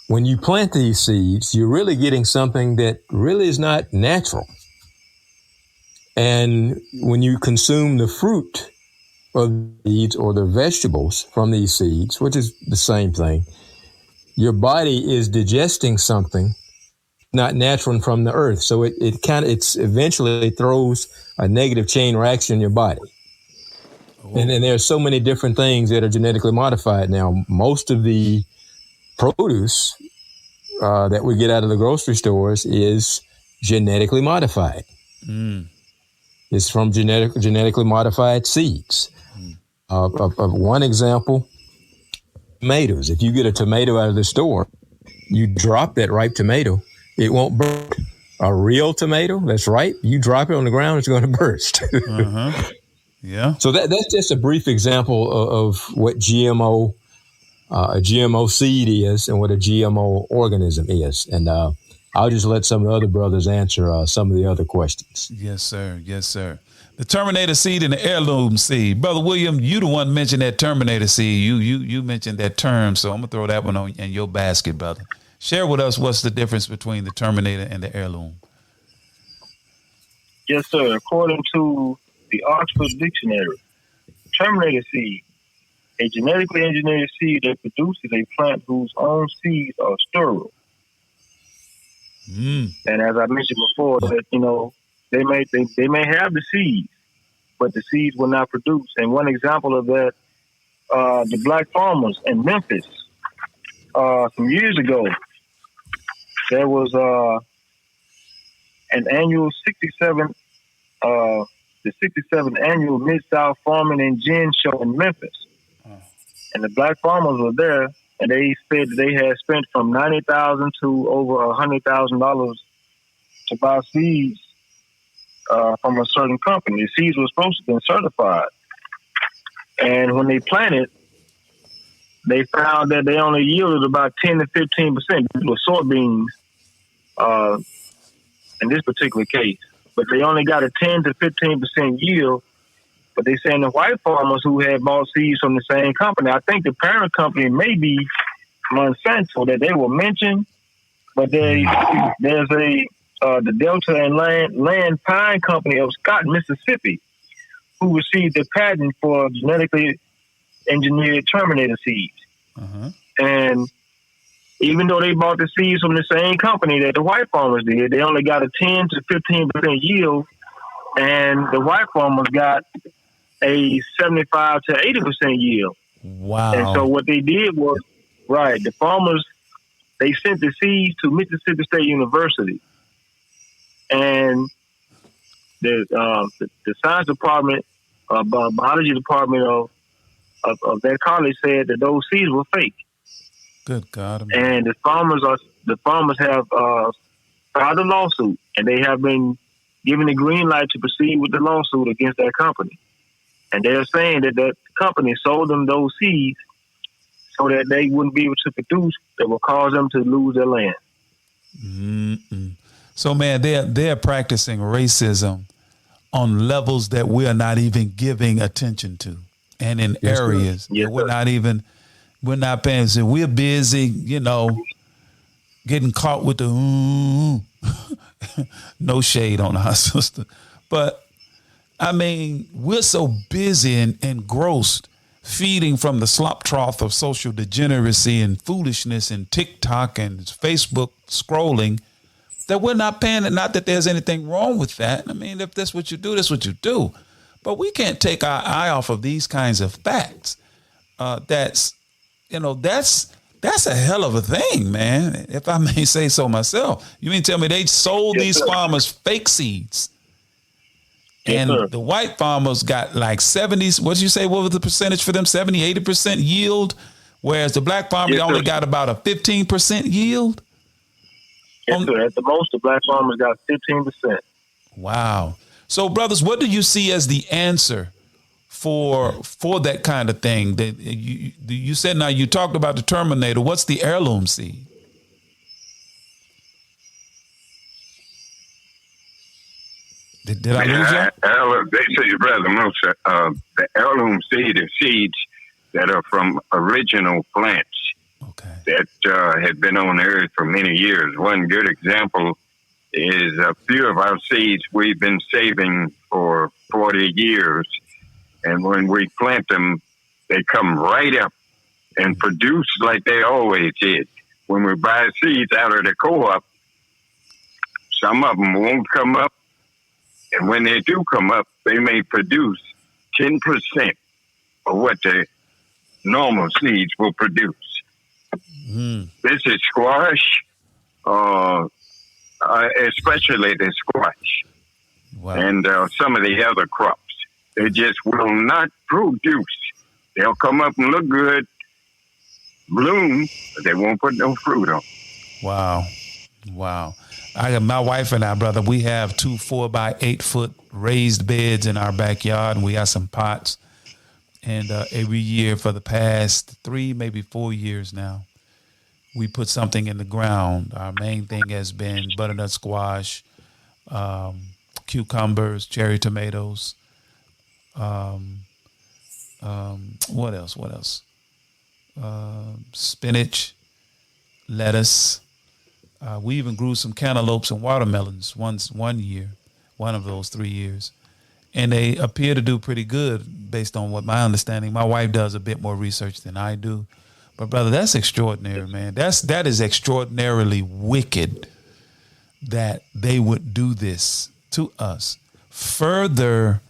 when you plant these seeds, you're really getting something that really is not natural. And when you consume the fruit of the seeds or the vegetables from these seeds, which is the same thing, your body is digesting something not natural from the earth. So it eventually throws a negative chain reaction in your body. And then there are so many different things that are genetically modified now. Most of the produce that we get out of the grocery stores is genetically modified. It's from genetically modified seeds. Of one example, tomatoes. If you get a tomato out of the store, you drop that ripe tomato, it won't burst. A real tomato that's ripe, you drop it on the ground, it's going to burst. Yeah. So that's just a brief example of what a GMO seed is and what a GMO organism is. And I'll just let some of the other brothers answer some of the other questions. Yes, sir. Yes, sir. The Terminator seed and the heirloom seed. Brother William, you the one mentioned that Terminator seed. You mentioned that term, so I'm going to throw that one in your basket, brother. Share with us what's the difference between the Terminator and the heirloom. Yes, sir. According to the Oxford Dictionary, Terminator seed, a genetically engineered seed that produces a plant whose own seeds are sterile. And as I mentioned before, that they may have the seeds, but the seeds will not produce. And one example of that, the black farmers in Memphis, some years ago, there was an annual 67th annual Mid-South Farming and Gin Show in Memphis. And the black farmers were there, and they said that they had spent from $90,000 to over $100,000 to buy seeds from a certain company. The seeds were supposed to be certified. And when they planted, they found that they only yielded about 10 to 15%. These were soybeans in this particular case. But they only got a 10 to 15% yield. But they saying the white farmers who had bought seeds from the same company, I think the parent company may be Monsanto that they were mentioned, but there's the Delta and Land Pine Company of Scott, Mississippi, who received the patent for genetically engineered terminator seeds. And even though they bought the seeds from the same company that the white farmers did, they only got a 10 to 15% yield, and the white farmers got a 75 to 80% yield. Wow. And so what they did was, the farmers, they sent the seeds to Mississippi State University. And the science department, biology department of that college said that those seeds were fake. Good God. And the farmers have filed a lawsuit, and they have been given the green light to proceed with the lawsuit against that company. And they're saying that that company sold them those seeds so that they wouldn't be able to produce, that will cause them to lose their land. So, man, they're practicing racism on levels that we are not even giving attention to, and in areas that we're not paying. So we're busy, getting caught with the no shade on our sister, but I mean, we're so busy and engrossed feeding from the slop trough of social degeneracy and foolishness and TikTok and Facebook scrolling that we're not paying it. Not that there's anything wrong with that. I mean, if that's what you do, that's what you do. But we can't take our eye off of these kinds of facts. That's a hell of a thing, man, if I may say so myself. You mean tell me they sold these farmers fake seeds? And the white farmers got like 70s. What did you say? What was the percentage for them? 70, 80% yield, whereas the black farmer only got about a 15% yield. Yes, sir. At the most, the black farmers got 15%. Wow. So, brothers, what do you see as the answer for that kind of thing? That you said now you talked about the Terminator. What's the heirloom seed? Did I lose you? They say, Brother Musa, the heirloom seed is seeds that are from original plants that had been on the earth for many years. One good example is a few of our seeds we've been saving for 40 years. And when we plant them, they come right up and produce like they always did. When we buy seeds out of the co-op, some of them won't come up. And when they do come up, they may produce 10% of what the normal seeds will produce. This is squash, especially the squash, and some of the other crops. They just will not produce. They'll come up and look good, bloom, but they won't put no fruit on. Wow. My wife and I, brother, we have 2 4 by 8 foot raised beds in our backyard, and we have some pots. And every year for the past 3, maybe 4 years now, we put something in the ground. Our main thing has been butternut squash, cucumbers, cherry tomatoes. What else? Spinach, lettuce. We even grew some cantaloupes and watermelons one year, one of those 3 years. And they appear to do pretty good based on what my understanding. My wife does a bit more research than I do. But brother, that's extraordinary, man. That is extraordinarily wicked that they would do this to us. Further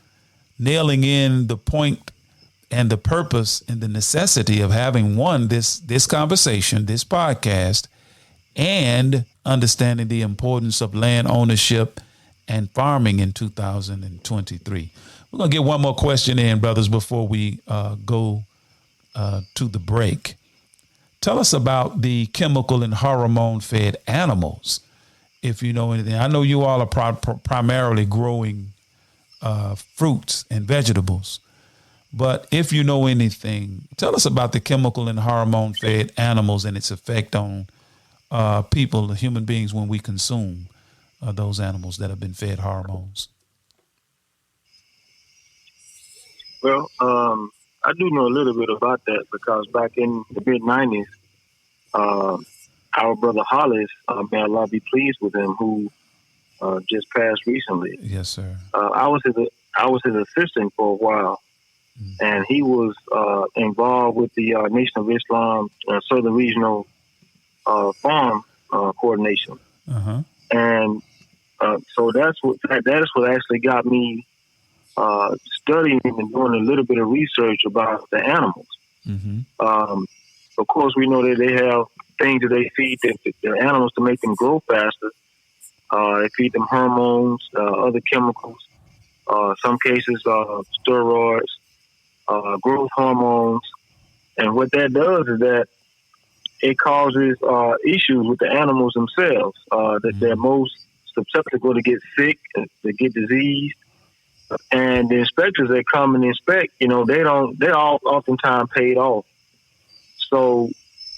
nailing in the point and the purpose and the necessity of having this conversation, this podcast, and understanding the importance of land ownership and farming in 2023. We're going to get one more question in, brothers, before we go to the break. Tell us about the chemical and hormone-fed animals, if you know anything. I know you all are primarily growing fruits and vegetables. But if you know anything, tell us about the chemical and hormone-fed animals and its effect on people, the human beings, when we consume those animals that have been fed hormones. Well, I do know a little bit about that because back in the mid-'90s, our brother Hollis, may Allah be pleased with him, who just passed recently. Yes, sir. I was his assistant for a while, and he was involved with the Nation of Islam Southern Regional Farm Coordination, and so that is what actually got me studying and doing a little bit of research about the animals. Of course, we know that they have things that they feed the animals to make them grow faster. They feed them hormones, other chemicals, some cases steroids, growth hormones. And what that does is that it causes issues with the animals themselves, that they're most susceptible to get sick, to get diseased. And the inspectors that come and inspect, they're oftentimes paid off. So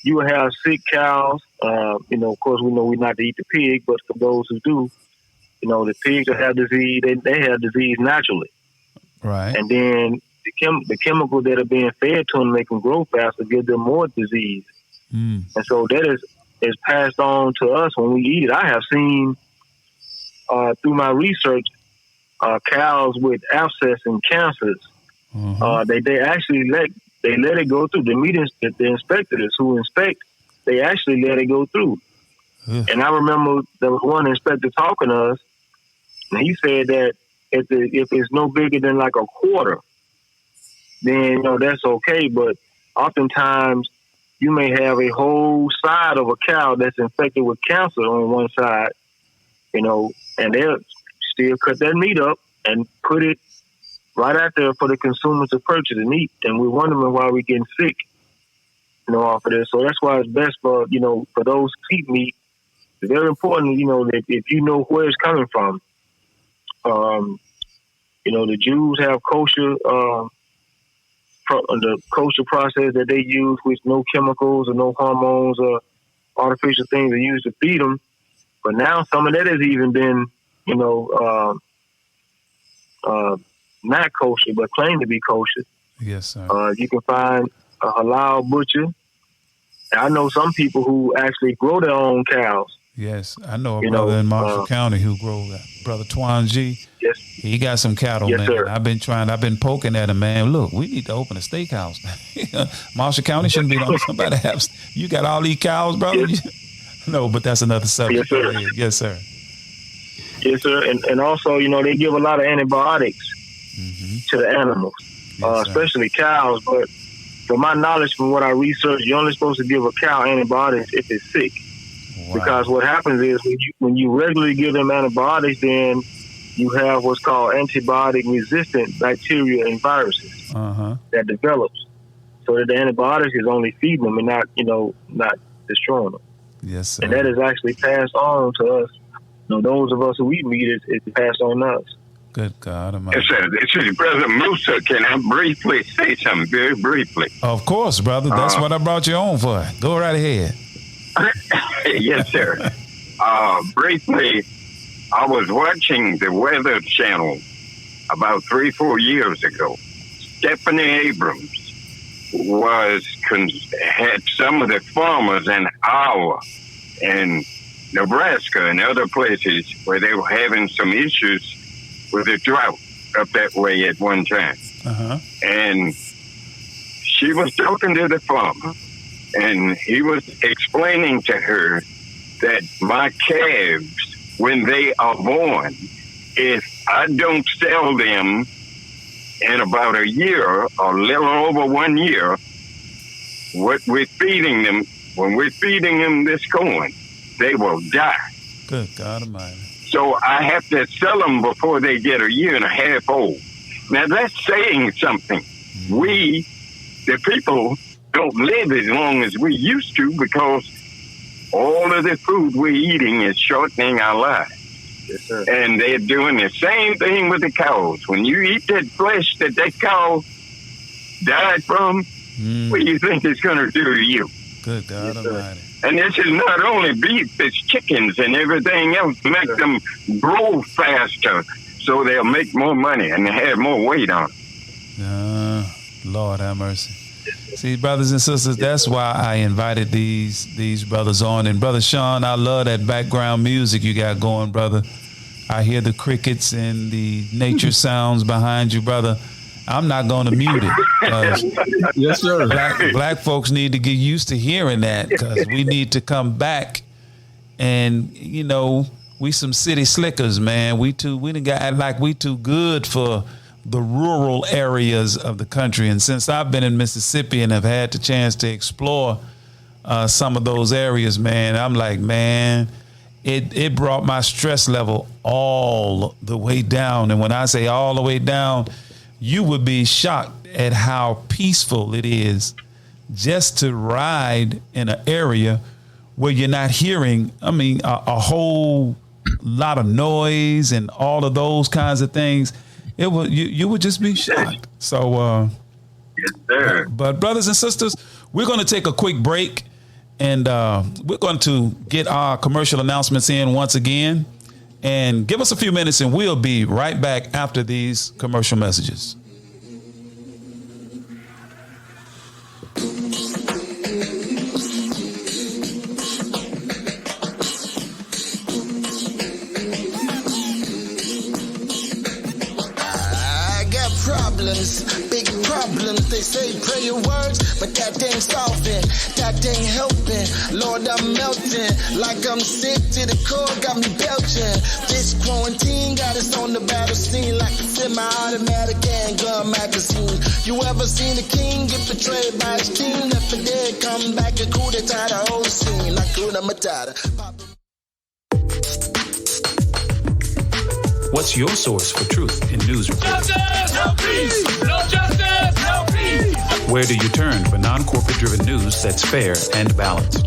you will have sick cows. Of course, we know we're not to eat the pig, but for those who do, the pigs that have disease, they have disease naturally. Right. And then the chemicals that are being fed to them make them grow faster, give them more disease. And so that is passed on to us when we eat it. I have seen through my research cows with abscess and cancers. They actually let it go through. The inspectors who inspect, they actually let it go through. And I remember there was one inspector talking to us, and he said that if it's no bigger than like a quarter, then that's okay. But oftentimes you may have a whole side of a cow that's infected with cancer on one side, and they'll still cut that meat up and put it right out there for the consumer to purchase and eat. And we're wondering why we're getting sick, off of this. So that's why it's best for those who eat meat. It's very important, that if you know where it's coming from. The Jews have kosher, the kosher process that they use with no chemicals or no hormones or artificial things are used to feed them. But now some of that has even been, not kosher, but claimed to be kosher. Yes, sir. You can find a halal butcher. I know some people who actually grow their own cows. Yes, I know a brother in Marshall County who grows that. Brother Twan G. Yes. He got some cattle, man. Sir. I've been poking at him, man. Look, we need to open a steakhouse. Marshall County shouldn't be on somebody else. You got all these cows, brother? Yes. No, but that's another subject. Yes, sir. Yes, sir. Yes, sir. And also, they give a lot of antibiotics to the animals, especially cows. But from my knowledge, from what I researched, you're only supposed to give a cow antibiotics if it's sick. Wow. Because what happens is when you regularly give them antibiotics, then you have what's called antibiotic-resistant bacteria and viruses that develops. So that the antibiotics is only feeding them and not destroying them. Yes, sir. And that is actually passed on to us. Those of us who eat meat, it's passed on to us. Good God Almighty. Yes, sir. This is Brother Musa. Can I briefly say something, very briefly? Of course, brother. That's what I brought you on for. Go right ahead. Yes, sir. Briefly, I was watching the Weather Channel about 3-4 years ago. Stephanie Abrams had some of the farmers in Iowa and Nebraska and other places where they were having some issues with the drought up that way at one time. And she was talking to the farmer, and he was explaining to her that my calves, when they are born, if I don't sell them in about a year or a little over 1 year, what we're feeding them, when we're feeding them this corn, they will die. Good God Almighty. So I have to sell them before they get a year and a half old. Now that's saying something. We, the people, don't live as long as we used to because all of the food we're eating is shortening our lives. Yes, sir. And they're doing the same thing with the cows. When you eat that flesh that cow died from, what do you think it's going to do to you? Good God Almighty. And this is not only beef, it's chickens and everything else. Make them grow faster so they'll make more money and have more weight on them. Lord have mercy. See, brothers and sisters, that's why I invited these brothers on. And Brother Shawn, I love that background music you got going, brother. I hear the crickets and the nature sounds behind you, brother. I'm not going to mute it. Yes, sir. Black folks need to get used to hearing that, because we need to come back. And, you know, we some city slickers, man. We done got like we too good for the rural areas of the country. And since I've been in Mississippi and have had the chance to explore some of those areas, man, I'm like, man, it brought my stress level all the way down. And when I say all the way down, you would be shocked at how peaceful it is just to ride in an area where you're not hearing, a whole lot of noise and all of those kinds of things. It would you would just be shocked. So, yes, sir. But brothers and sisters, we're going to take a quick break, and we're going to get our commercial announcements in once again, and give us a few minutes, and we'll be right back after these commercial messages. Big problems, they say pray your words, but that ain't solving, that ain't helping. Lord, I'm melting, like I'm sick to the core, got me belching. This quarantine got us on the battle scene, like a semi-automatic handgun magazine. You ever seen a king get betrayed by his team, left for dead, come back and coup d'etat the whole scene, like Kuna Matata. What's your source for truth in news reports? Justice, no peace. No justice, no peace. Where do you turn for non-corporate driven news that's fair and balanced?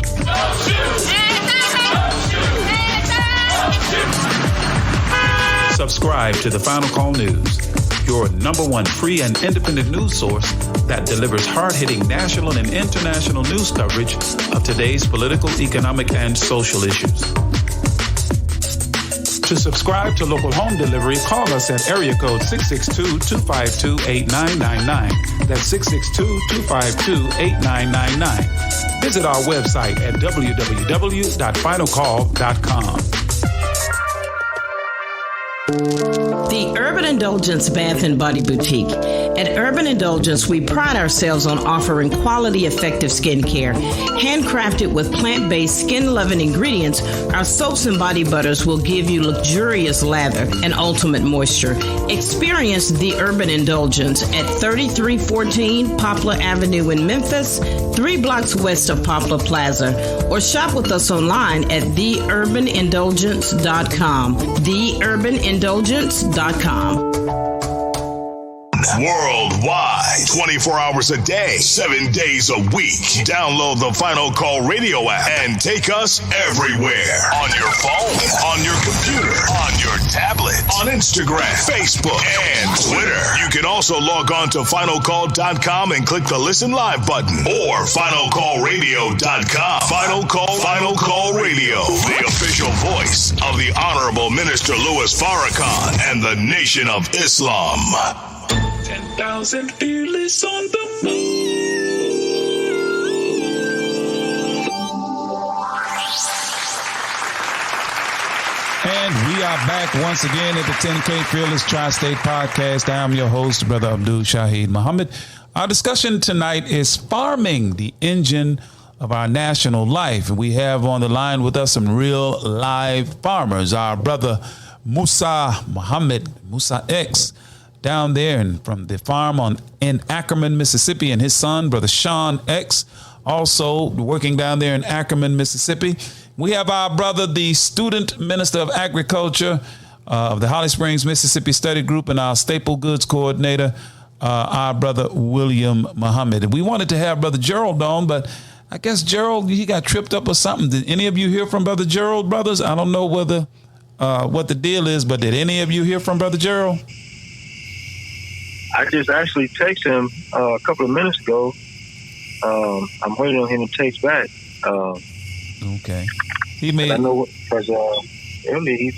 Subscribe to the Final Call News, your #1 free and independent news source that delivers hard-hitting national and international news coverage of today's political, economic, and social issues. To subscribe to local home delivery, call us at area code 662-252-8999. That's 662-252-8999. Visit our website at www.finalcall.com. The Urban Indulgence Bath and Body Boutique. At Urban Indulgence, we pride ourselves on offering quality, effective skincare. Handcrafted with plant-based, skin-loving ingredients, our soaps and body butters will give you luxurious lather and ultimate moisture. Experience the Urban Indulgence at 3314 Poplar Avenue in Memphis, 3 blocks west of Poplar Plaza, or shop with us online at theurbanindulgence.com. theurbanindulgence.com. Worldwide, 24 hours a day, 7 days a week. Download the Final Call radio app and take us everywhere. On your phone, on your computer, on your tablet, on Instagram, Facebook, and Twitter. You can also log on to finalcall.com and click the Listen Live button, or finalcallradio.com. Final Call Radio, the official voice of the Honorable Minister Louis Farrakhan and the Nation of Islam. 10,000 fearless on the move. And we are back once again at the 10K Fearless Tri-State Podcast. I'm your host, Brother Abdul Shaheed Muhammad. Our discussion tonight is farming, the engine of our national life. And we have on the line with us some real live farmers. Our brother Musa Muhammad, Musa X, down there and from the farm in Ackerman, Mississippi, and his son, Brother Shawn X, also working down there in Ackerman, Mississippi. We have our brother, the student minister of agriculture of the Holly Springs, Mississippi Study Group, and our staple goods coordinator, our brother William Muhammad. And we wanted to have Brother Gerald on, but I guess Gerald, he got tripped up or something. Did any of you hear from Brother Gerald, brothers? I don't know whether what the deal is, but did any of you hear from Brother Gerald? I just actually texted him a couple of minutes ago. I'm waiting on him to text back. Okay. He made. I know because earlier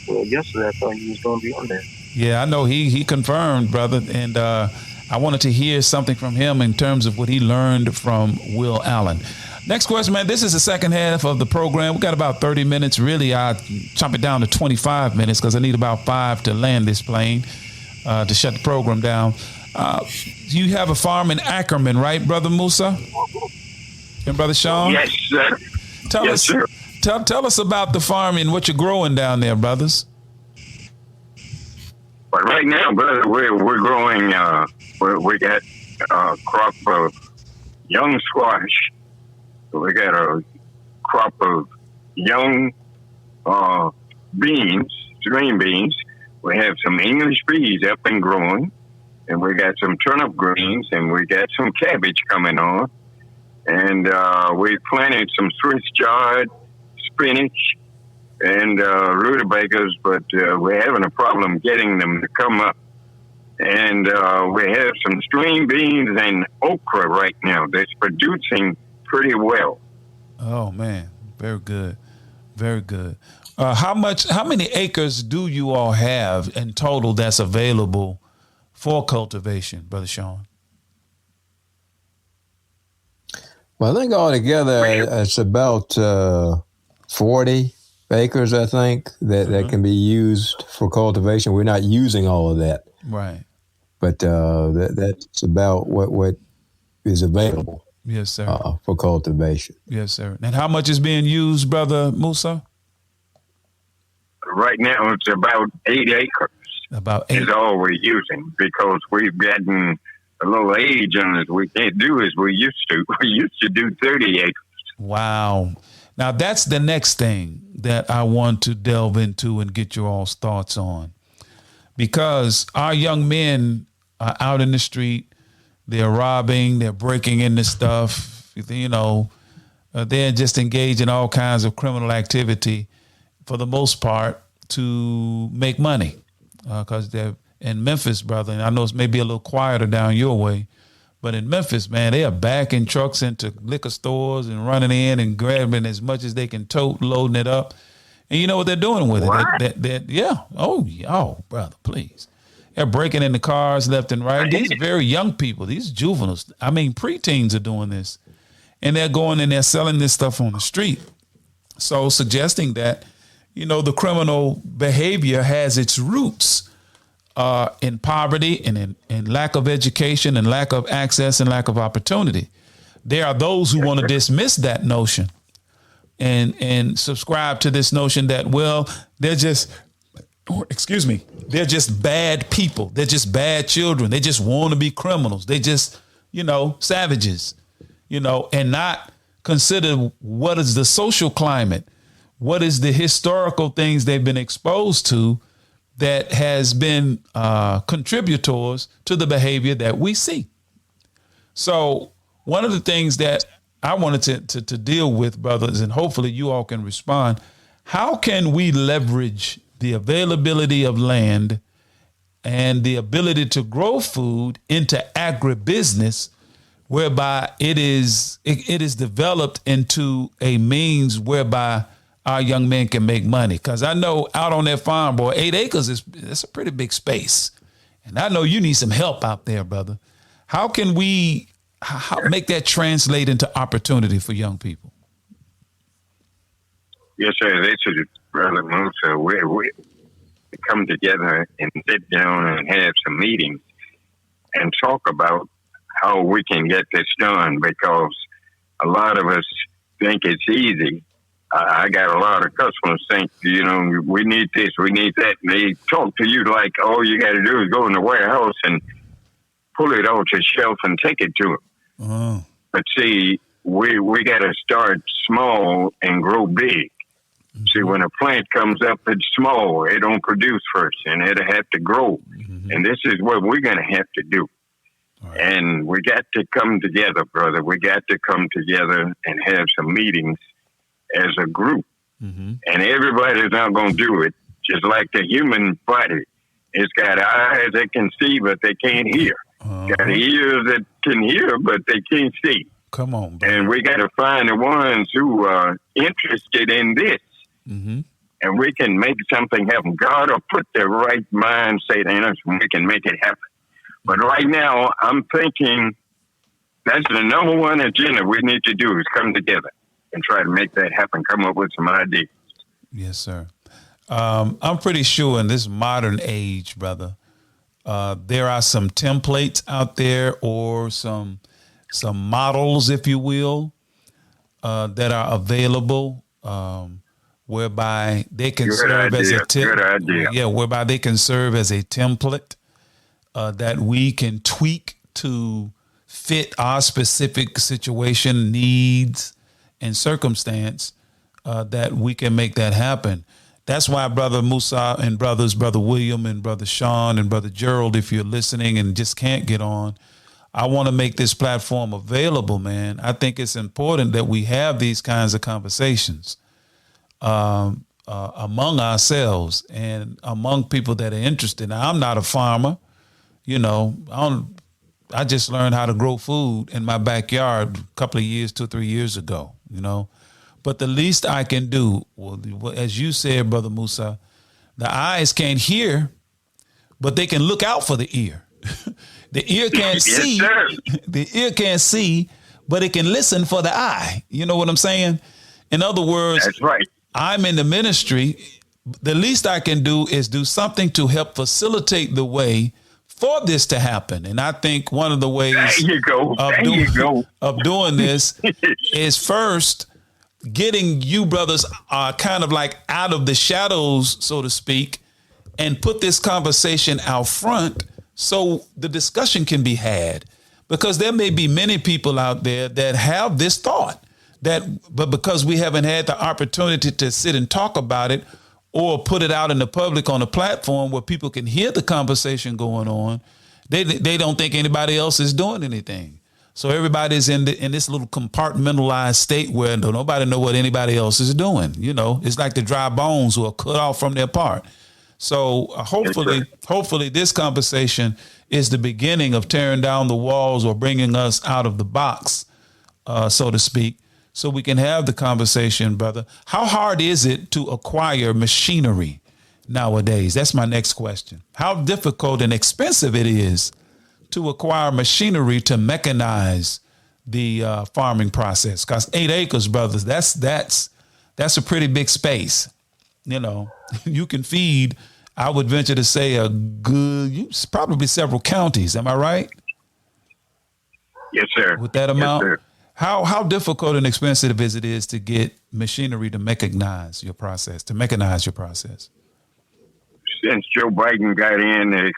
yesterday I thought he was going to be on there. Yeah, I know he confirmed, brother, and I wanted to hear something from him in terms of what he learned from Will Allen. Next question, man. This is the second half of the program. We got about 30 minutes. Really, I chop it down to 25 minutes because I need about 5 to land this plane to shut the program down. You have a farm in Ackerman, right, Brother Musa and Brother Shawn? Yes, sir. Tell us about the farm and what you're growing down there, brothers. But right now, brother, we're growing. We got a crop of young squash. We got a crop of young beans, green beans. We have some English peas up and growing, and we got some turnip greens, and we got some cabbage coming on, and we planted some Swiss chard, spinach, and rutabagas, but we're having a problem getting them to come up. And we have some string beans and okra right now that's producing pretty well. Oh man, very good, very good. How many acres do you all have in total that's available for cultivation, Brother Shawn? Well, I think altogether it's about 40 acres, I think, that can be used for cultivation. We're not using all of that. Right. But that's about what is available. Yes, sir. For cultivation. Yes, sir. And how much is being used, Brother Musa? Right now, it's about 8 acres. About 8 is all we're using because we've gotten a little age on us. We can't do as we used to. We used to do 30 acres. Wow. Now, that's the next thing that I want to delve into and get your all's thoughts on. Because our young men are out in the street, they're robbing, they're breaking into stuff, they're just engaged in all kinds of criminal activity for the most part to make money. Because they're in Memphis, brother, and I know it's maybe a little quieter down your way, but in Memphis, man, they are backing trucks into liquor stores and running in and grabbing as much as they can tote, loading it up. And you know what they're doing with it? Yeah. Oh, brother, please. They're breaking into cars left and right. These are very young people. These juveniles. I mean, preteens are doing this. And they're going and they're selling this stuff on the street. So suggesting that, the criminal behavior has its roots in poverty and in lack of education and lack of access and lack of opportunity. There are those who want to dismiss that notion and subscribe to this notion that, well, they're just bad people. They're just bad children. They just want to be criminals. They just, savages, and not consider what is the social climate, what is the historical things they've been exposed to that has been contributors to the behavior that we see. So one of the things that I wanted to deal with, brothers, and hopefully you all can respond, how can we leverage the availability of land and the ability to grow food into agribusiness, whereby it is developed into a means whereby our young men can make money? Because I know out on that farm, boy, 8 acres that's a pretty big space. And I know you need some help out there, brother. How can we make that translate into opportunity for young people? Yes, sir. This is Brother Musa. We come together and sit down and have some meetings and talk about how we can get this done, because a lot of us think it's easy. I got a lot of customers think, we need this, we need that. And they talk to you like all you got to do is go in the warehouse and pull it off the shelf and take it to them. Oh. But see, we got to start small and grow big. Mm-hmm. See, when a plant comes up, it's small. It don't produce first, and it'll have to grow. Mm-hmm. And this is what we're going to have to do. Right. And we got to come together, brother. We got to come together and have some meetings as a group and everybody's not going to do it. Just like the human body, it's got eyes that can see, but they can't hear. Got ears that can hear, but they can't see. Come on, bro. And we got to find the ones who are interested in this. And we can make something happen. God will put the right mindset in us and we can make it happen. But right now, I'm thinking that's the number one agenda we need to do is come together and try to make that happen, come up with some ideas. Yes, sir. I'm pretty sure in this modern age, brother, there are some templates out there or some models, if you will, that are available, whereby they can serve as a whereby they can serve as a template that we can tweak to fit our specific situation, needs, and circumstance, that we can make that happen. That's why Brother Musa and Brother William and Brother Shawn and Brother Gerald, if you're listening and just can't get on, I want to make this platform available, man. I think it's important that we have these kinds of conversations among ourselves and among people that are interested. Now, I'm not a farmer. You know, I just learned how to grow food in my backyard a couple of years, 2 or 3 years ago, you know. But the least I can do, well, as you said, Brother Musa, the eyes can't hear, but they can look out for the ear. The ear can't see. The ear can't see, but it can listen for the eye. You know what I'm saying? In other words, that's right. I'm in the ministry. The least I can do is do something to help facilitate the way for this to happen. And I think one of the ways of doing this is first getting you brothers kind of like out of the shadows, so to speak, and put this conversation out front so the discussion can be had. Because there may be many people out there that have this thought, but because we haven't had the opportunity to sit and talk about it or put it out in the public on a platform where people can hear the conversation going on, they don't think anybody else is doing anything. So everybody's in this little compartmentalized state where nobody know what anybody else is doing. You know, it's like the dry bones who are cut off from their part. So hopefully this conversation is the beginning of tearing down the walls or bringing us out of the box, so to speak, so we can have the conversation, brother. How hard is it to acquire machinery nowadays? That's my next question. How difficult and expensive it is to acquire machinery to mechanize the farming process? Because 8 acres, brothers, that's a pretty big space. You know, you can feed, I would venture to say, probably several counties. Am I right? Yes, sir. With that amount? Yes, sir. How difficult and expensive is it to get machinery to mechanize your process? Since Joe Biden got in, the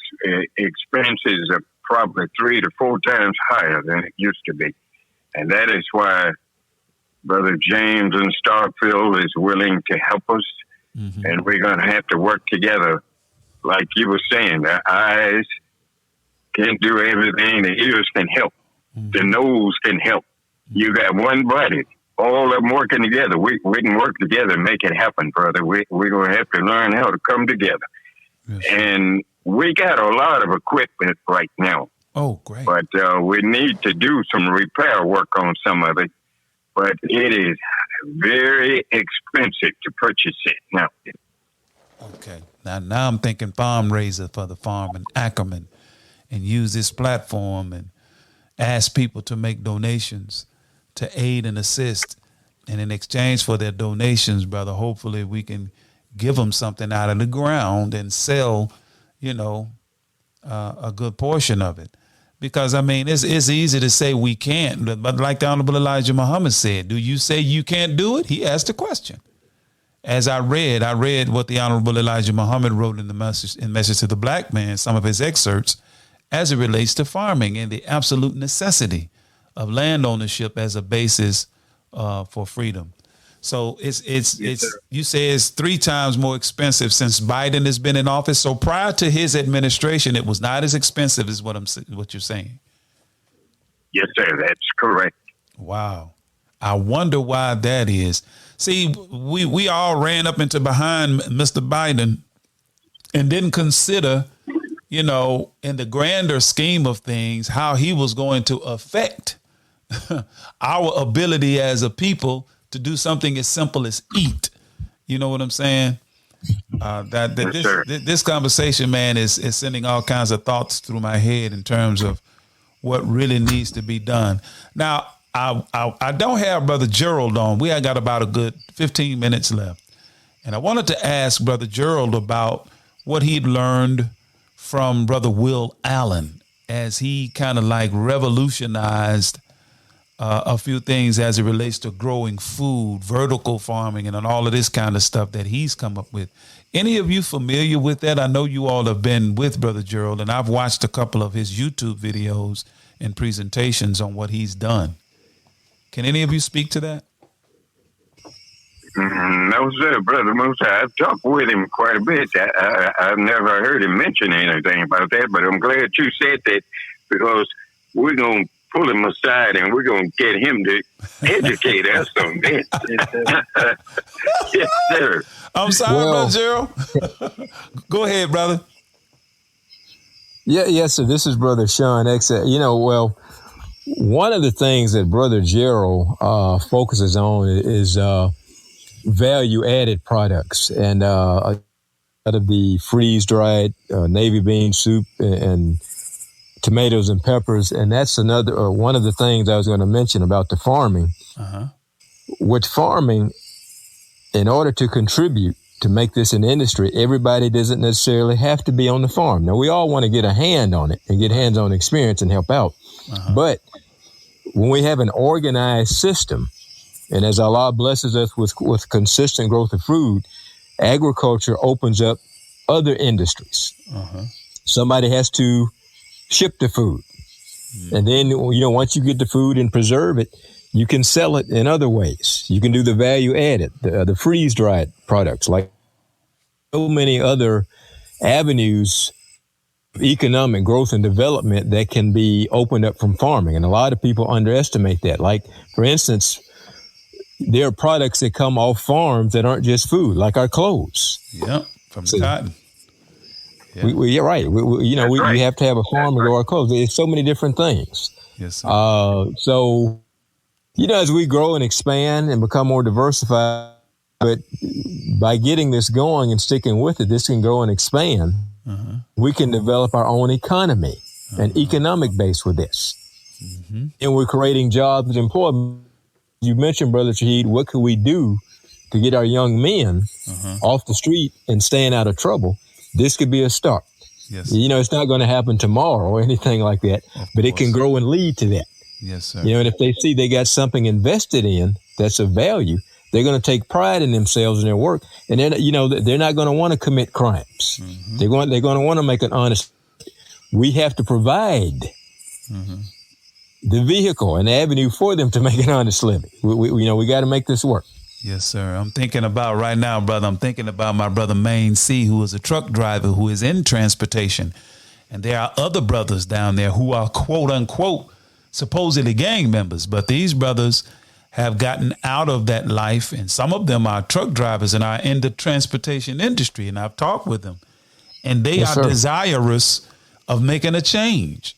expenses are probably 3 to 4 times higher than it used to be. And that is why Brother James in Starfield is willing to help us. And we're going to have to work together. Like you were saying, the eyes can't do everything. The ears can help. The nose can help. You got one body, all of them working together. We can work together and make it happen, brother. We're going to have to learn how to come together. Yes. And we got a lot of equipment right now. Oh, great. But we need to do some repair work on some of it. But it is very expensive to purchase it now. Okay. Now I'm thinking farm raiser for the farm in Ackerman and use this platform and ask people to make donations to aid and assist. And in exchange for their donations, brother, hopefully we can give them something out of the ground and sell, a good portion of it. Because, I mean, it's easy to say we can't, but like the Honorable Elijah Muhammad said, do you say you can't do it? He asked the question. As I read what the Honorable Elijah Muhammad wrote in Message to the Black Man, some of his excerpts, as it relates to farming and the absolute necessity of land ownership as a basis for freedom. So it's you say it's 3 times more expensive since Biden has been in office. So prior to his administration, it was not as expensive as what you're saying. Yes, sir. That's correct. Wow. I wonder why that is. See, we all ran up into behind Mr. Biden and didn't consider, you know, in the grander scheme of things, how he was going to affect our ability as a people to do something as simple as eat. You know what I'm saying? This conversation, man, is sending all kinds of thoughts through my head in terms of what really needs to be done. Now, I don't have Brother Gerald on. We got about a good 15 minutes left. And I wanted to ask Brother Gerald about what he'd learned from Brother Will Allen as he kind of like revolutionized a few things as it relates to growing food, vertical farming, and all of this kind of stuff that he's come up with. Any of you familiar with that? I know you all have been with Brother Gerald, and I've watched a couple of his YouTube videos and presentations on what he's done. Can any of you speak to that? No, sir, Brother Musa. I've talked with him quite a bit. I've never heard him mention anything about that, but I'm glad you said that, because we're going to pull him aside and we're going to get him to educate us on this. Yes, sir. I'm sorry, Brother Gerald. Go ahead, brother. Yes, sir. This is Brother Shawn X. One of the things that Brother Gerald focuses on is value-added products, and out of the freeze-dried navy bean soup and tomatoes and peppers, and that's another one of the things I was going to mention about the farming. Uh-huh. With farming, in order to contribute to make this an industry, everybody doesn't necessarily have to be on the farm. Now, we all want to get a hand on it and get hands-on experience and help out. Uh-huh. But when we have an organized system, and as Allah blesses us with consistent growth of food, agriculture opens up other industries. Uh-huh. Somebody has to ship the food. Mm-hmm. And then, once you get the food and preserve it, you can sell it in other ways. You can do the value added, the freeze-dried products, like so many other avenues of economic growth and development that can be opened up from farming. And a lot of people underestimate that. Like, for instance, there are products that come off farms that aren't just food, like our clothes. Yeah, from cotton. Yeah. You're right. We have to have a farm to grow our clothes. There's so many different things. Yes, sir. So, as we grow and expand and become more diversified, but by getting this going and sticking with it, this can grow and expand. Uh-huh. We can develop our own economy, an economic base with this. Mm-hmm. And we're creating jobs and employment. You mentioned, Brother Shaheed, what could we do to get our young men off the street and staying out of trouble? This could be a start. Yes. It's not going to happen tomorrow or anything like that, but it can grow and lead to that. Yes, sir. And if they see they got something invested in that's of value, they're going to take pride in themselves and their work, and then they're not going to want to commit crimes. Mm-hmm. They're going to want to make an honest. We have to provide the vehicle and the avenue for them to make an honest living. We got to make this work. Yes, sir. I'm thinking about right now, brother. I'm thinking about my brother Maine C, who is a truck driver who is in transportation, and there are other brothers down there who are quote unquote supposedly gang members, but these brothers have gotten out of that life, and some of them are truck drivers and are in the transportation industry, and I've talked with them, and they are desirous of making a change.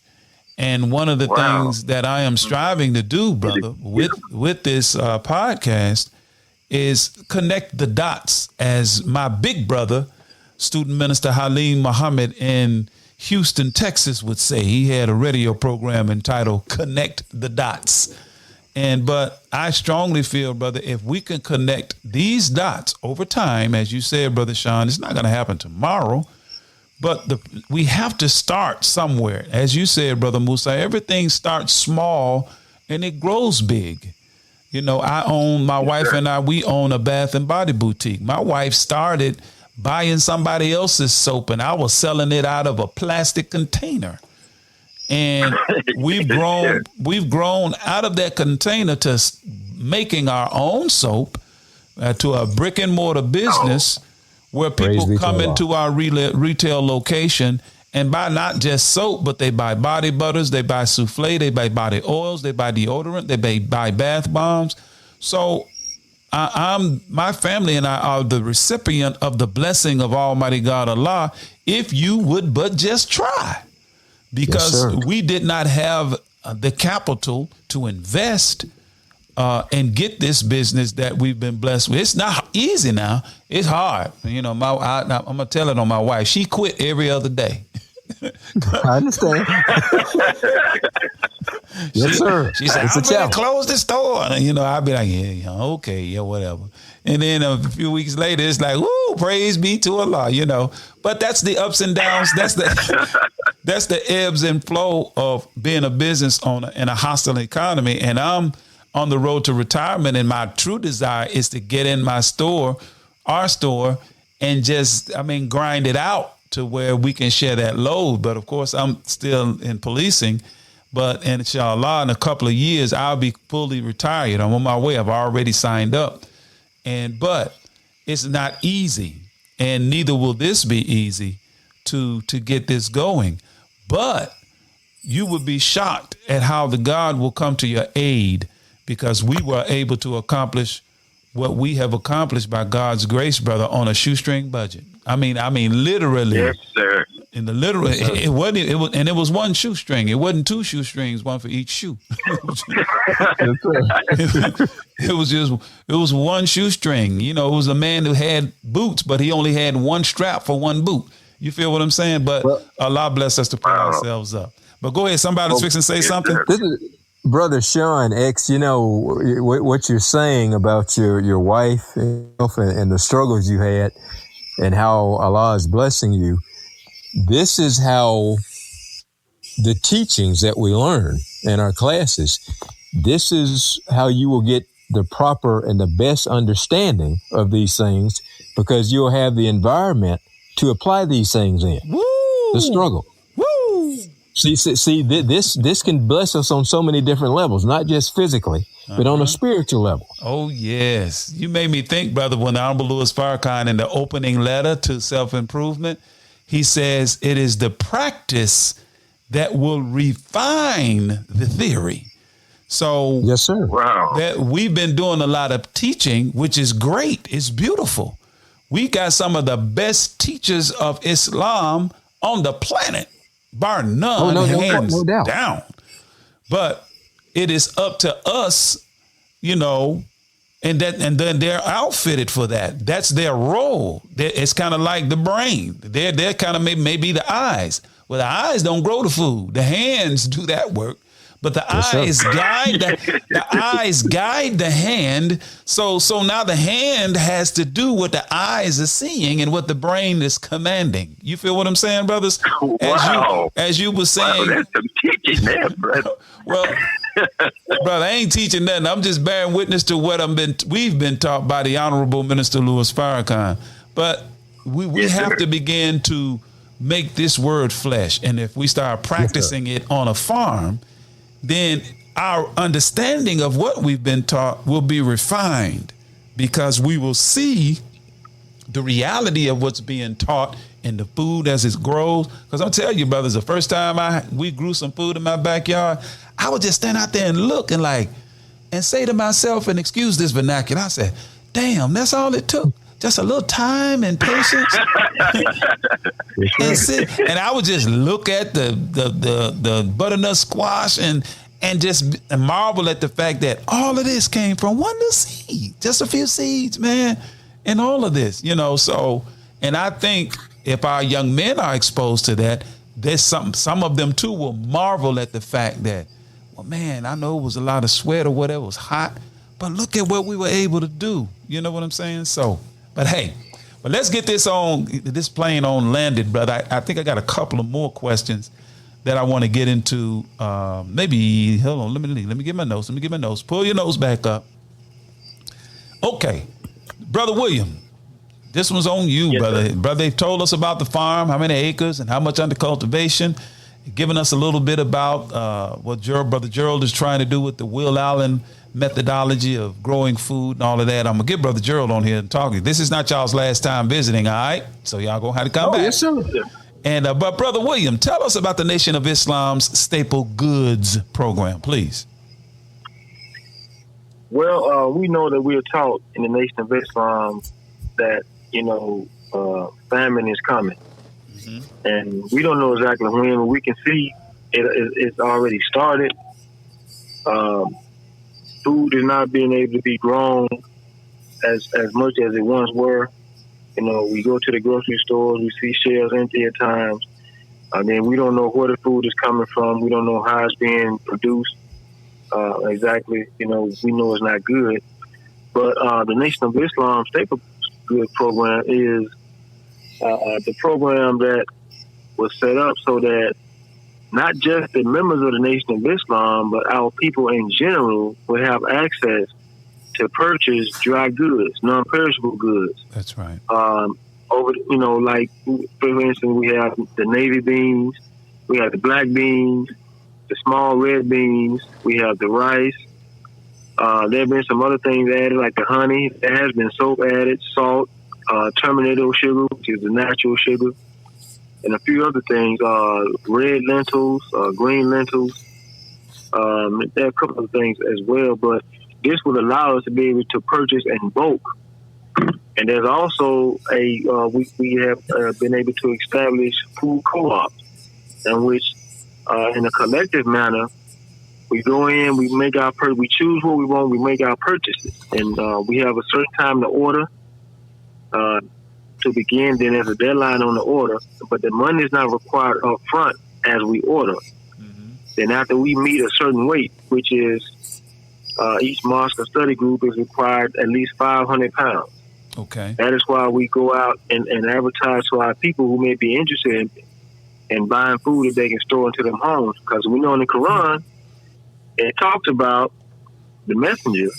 And one of the things that I am striving to do, brother, with this podcast is connect the dots, as my big brother, student minister Gerald Muhammad in Houston, Texas would say. He had a radio program entitled Connect the Dots. But I strongly feel, brother, if we can connect these dots over time, as you said, Brother Shawn, it's not going to happen tomorrow, but we have to start somewhere. As you said, Brother Musa, everything starts small and it grows big. My wife and I, we own a bath and body boutique. My wife started buying somebody else's soap, and I was selling it out of a plastic container. And we've grown out of that container to making our own soap, to a brick and mortar business where people come into our retail location and buy not just soap, but they buy body butters, they buy souffle, they buy body oils, they buy deodorant, they buy bath bombs. So my family and I are the recipient of the blessing of Almighty God Allah, if you would but just try. Because we did not have the capital to invest and get this business that we've been blessed with. It's not easy now. It's hard. You know, I'm going to tell it on my wife. She quit every other day. I understand. Yes, sir. She said, I'm going to close the store. And, you know, I'll be like, yeah, okay, yeah, whatever. And then a few weeks later, it's like, woo, praise be to Allah, you know. But that's the ups and downs. That's the ebbs and flow of being a business owner in a hostile economy. And I'm on the road to retirement, and my true desire is to get in my store, our store, and just, grind it out to where we can share that load. But of course, I'm still in policing. But inshallah, in a couple of years, I'll be fully retired. I'm on my way. I've already signed up. But it's not easy, and neither will this be easy to get this going. But you would be shocked at how the God will come to your aid, because we were able to accomplish what we have accomplished by God's grace, brother, on a shoestring budget. I mean, literally. Yes, sir. In the literal, it was one shoestring. It wasn't two shoestrings, one for each shoe. It was one shoestring. You know, it was a man who had boots, but he only had one strap for one boot. You feel what I'm saying? But Allah bless us to pull ourselves up. But go ahead, somebody's fixing to say something. This is Brother Shawn X. You know what you're saying about your wife and the struggles you had, and how Allah is blessing you. This is how the teachings that we learn in our classes, this is how you will get the proper and the best understanding of these things, because you'll have the environment to apply these things in. Woo! The struggle. Woo! See, this can bless us on so many different levels, not just physically, but on a spiritual level. Oh, yes. You made me think, brother, when the Honorable Louis Farrakhan, in the opening letter to self-improvement, he says it is the practice that will refine the theory. So, yes, sir. Wow. That we've been doing a lot of teaching, which is great. It's beautiful. We got some of the best teachers of Islam on the planet, bar none, hands down. But it is up to us, you know, and then they're outfitted for that. That's their role. It's kind of like the brain. They're kind of maybe the eyes. Well, the eyes don't grow the food. The hands do that work. But the eyes guide the eyes guide the hand. So now the hand has to do what the eyes are seeing and what the brain is commanding. You feel what I'm saying, brothers? Wow. As you were saying, that's some teaching there, brother. Well, brother, I ain't teaching nothing. I'm just bearing witness to what we've been taught by the Honorable Minister Louis Farrakhan. But we have to begin to make this word flesh. And if we start practicing it on a farm, then our understanding of what we've been taught will be refined, because we will see the reality of what's being taught in the food as it grows. Because I'll tell you, brothers, the first time we grew some food in my backyard, I would just stand out there and look and say to myself, and excuse this vernacular, I said, damn, that's all it took. Just a little time and patience. And I would just look at the butternut squash and just marvel at the fact that all of this came from one little seed, just a few seeds, man, and all of this, you know. So, and I think if our young men are exposed to that, there's some of them too will marvel at the fact that, well, man, I know it was a lot of sweat or whatever, it was hot, but look at what we were able to do. You know what I'm saying? So, but hey, let's get this plane on landed, brother. I think I got a couple of more questions that I want to get into. Maybe, hold on, let me get my notes. Pull your nose back up. Okay, Brother William, this one's on you, yes, brother. Sir. Brother, they've told us about the farm, how many acres and how much under cultivation, giving us a little bit about what Brother Gerald is trying to do with the Will Allen methodology of growing food and all of that. I'm going to get Brother Gerald on here and talking. This is not y'all's last time visiting, all right? So y'all going to have to come back. Yes, sir. And but Brother William, tell us about the Nation of Islam's Staple Goods program, please. Well, we know that we are taught in the Nation of Islam that, famine is coming. And we don't know exactly when, but we can see it's already started. Food is not being able to be grown as much as it once were. We go to the grocery stores, we see shelves empty at times. We don't know where the food is coming from. We don't know how it's being produced exactly. We know it's not good. But the Nation of Islam Staple Good program is the program that was set up so that not just the members of the Nation of Islam, but our people in general will have access to purchase dry goods, non-perishable goods. That's right. Like, for instance, we have the navy beans, we have the black beans, the small red beans, we have the rice. There have been some other things added, like the honey. There has been soap added, salt, terminator sugar, which is the natural sugar, and a few other things, red lentils, green lentils. There are a couple of things as well, but this would allow us to be able to purchase in bulk. And there's also we have been able to establish food co-ops in which, in a collective manner, we go in, we make we choose what we want, we make our purchases, and we have a certain time to order to begin. Then there's a deadline on the order, but the money is not required up front as we order. Then after we meet a certain weight, which is each mosque or study group is required at least 500 pounds. Okay. That is why we go out and advertise to our people who may be interested in buying food that they can store into their homes. Because we know in the Quran, it talks about the messenger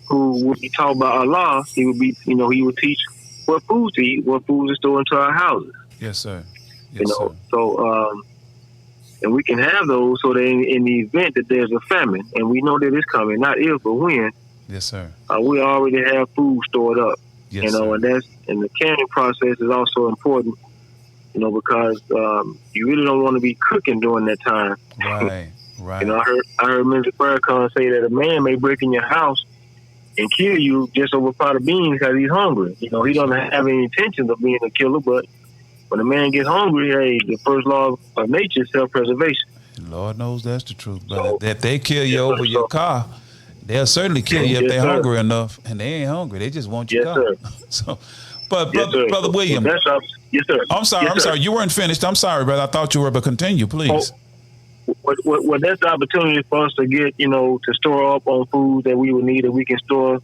who would be taught by Allah. He would be, he would teach what food to eat, what food to store into our houses. Yes, sir. Yes, sir. So, and we can have those so that in the event that there's a famine, and we know that it's coming, not if but when. Yes, sir. We already have food stored up. Yes, and the canning process is also important, because you really don't want to be cooking during that time. Right, right. I heard Mr. Farrakhan say that a man may break in your house and kill you just over a pot of beans because he's hungry. He doesn't have any intentions of being a killer, but when a man gets hungry, hey, the first law of nature is self-preservation. Lord knows that's the truth, brother. If they kill you over your car, they'll certainly kill you if they're hungry enough, and they ain't hungry. They just want your car. So, but Brother William, yes, sir. I'm sorry. You weren't finished. I'm sorry, brother. I thought you were, but continue, please. Well, that's the opportunity for us to get, to store up on food that we would need that we can store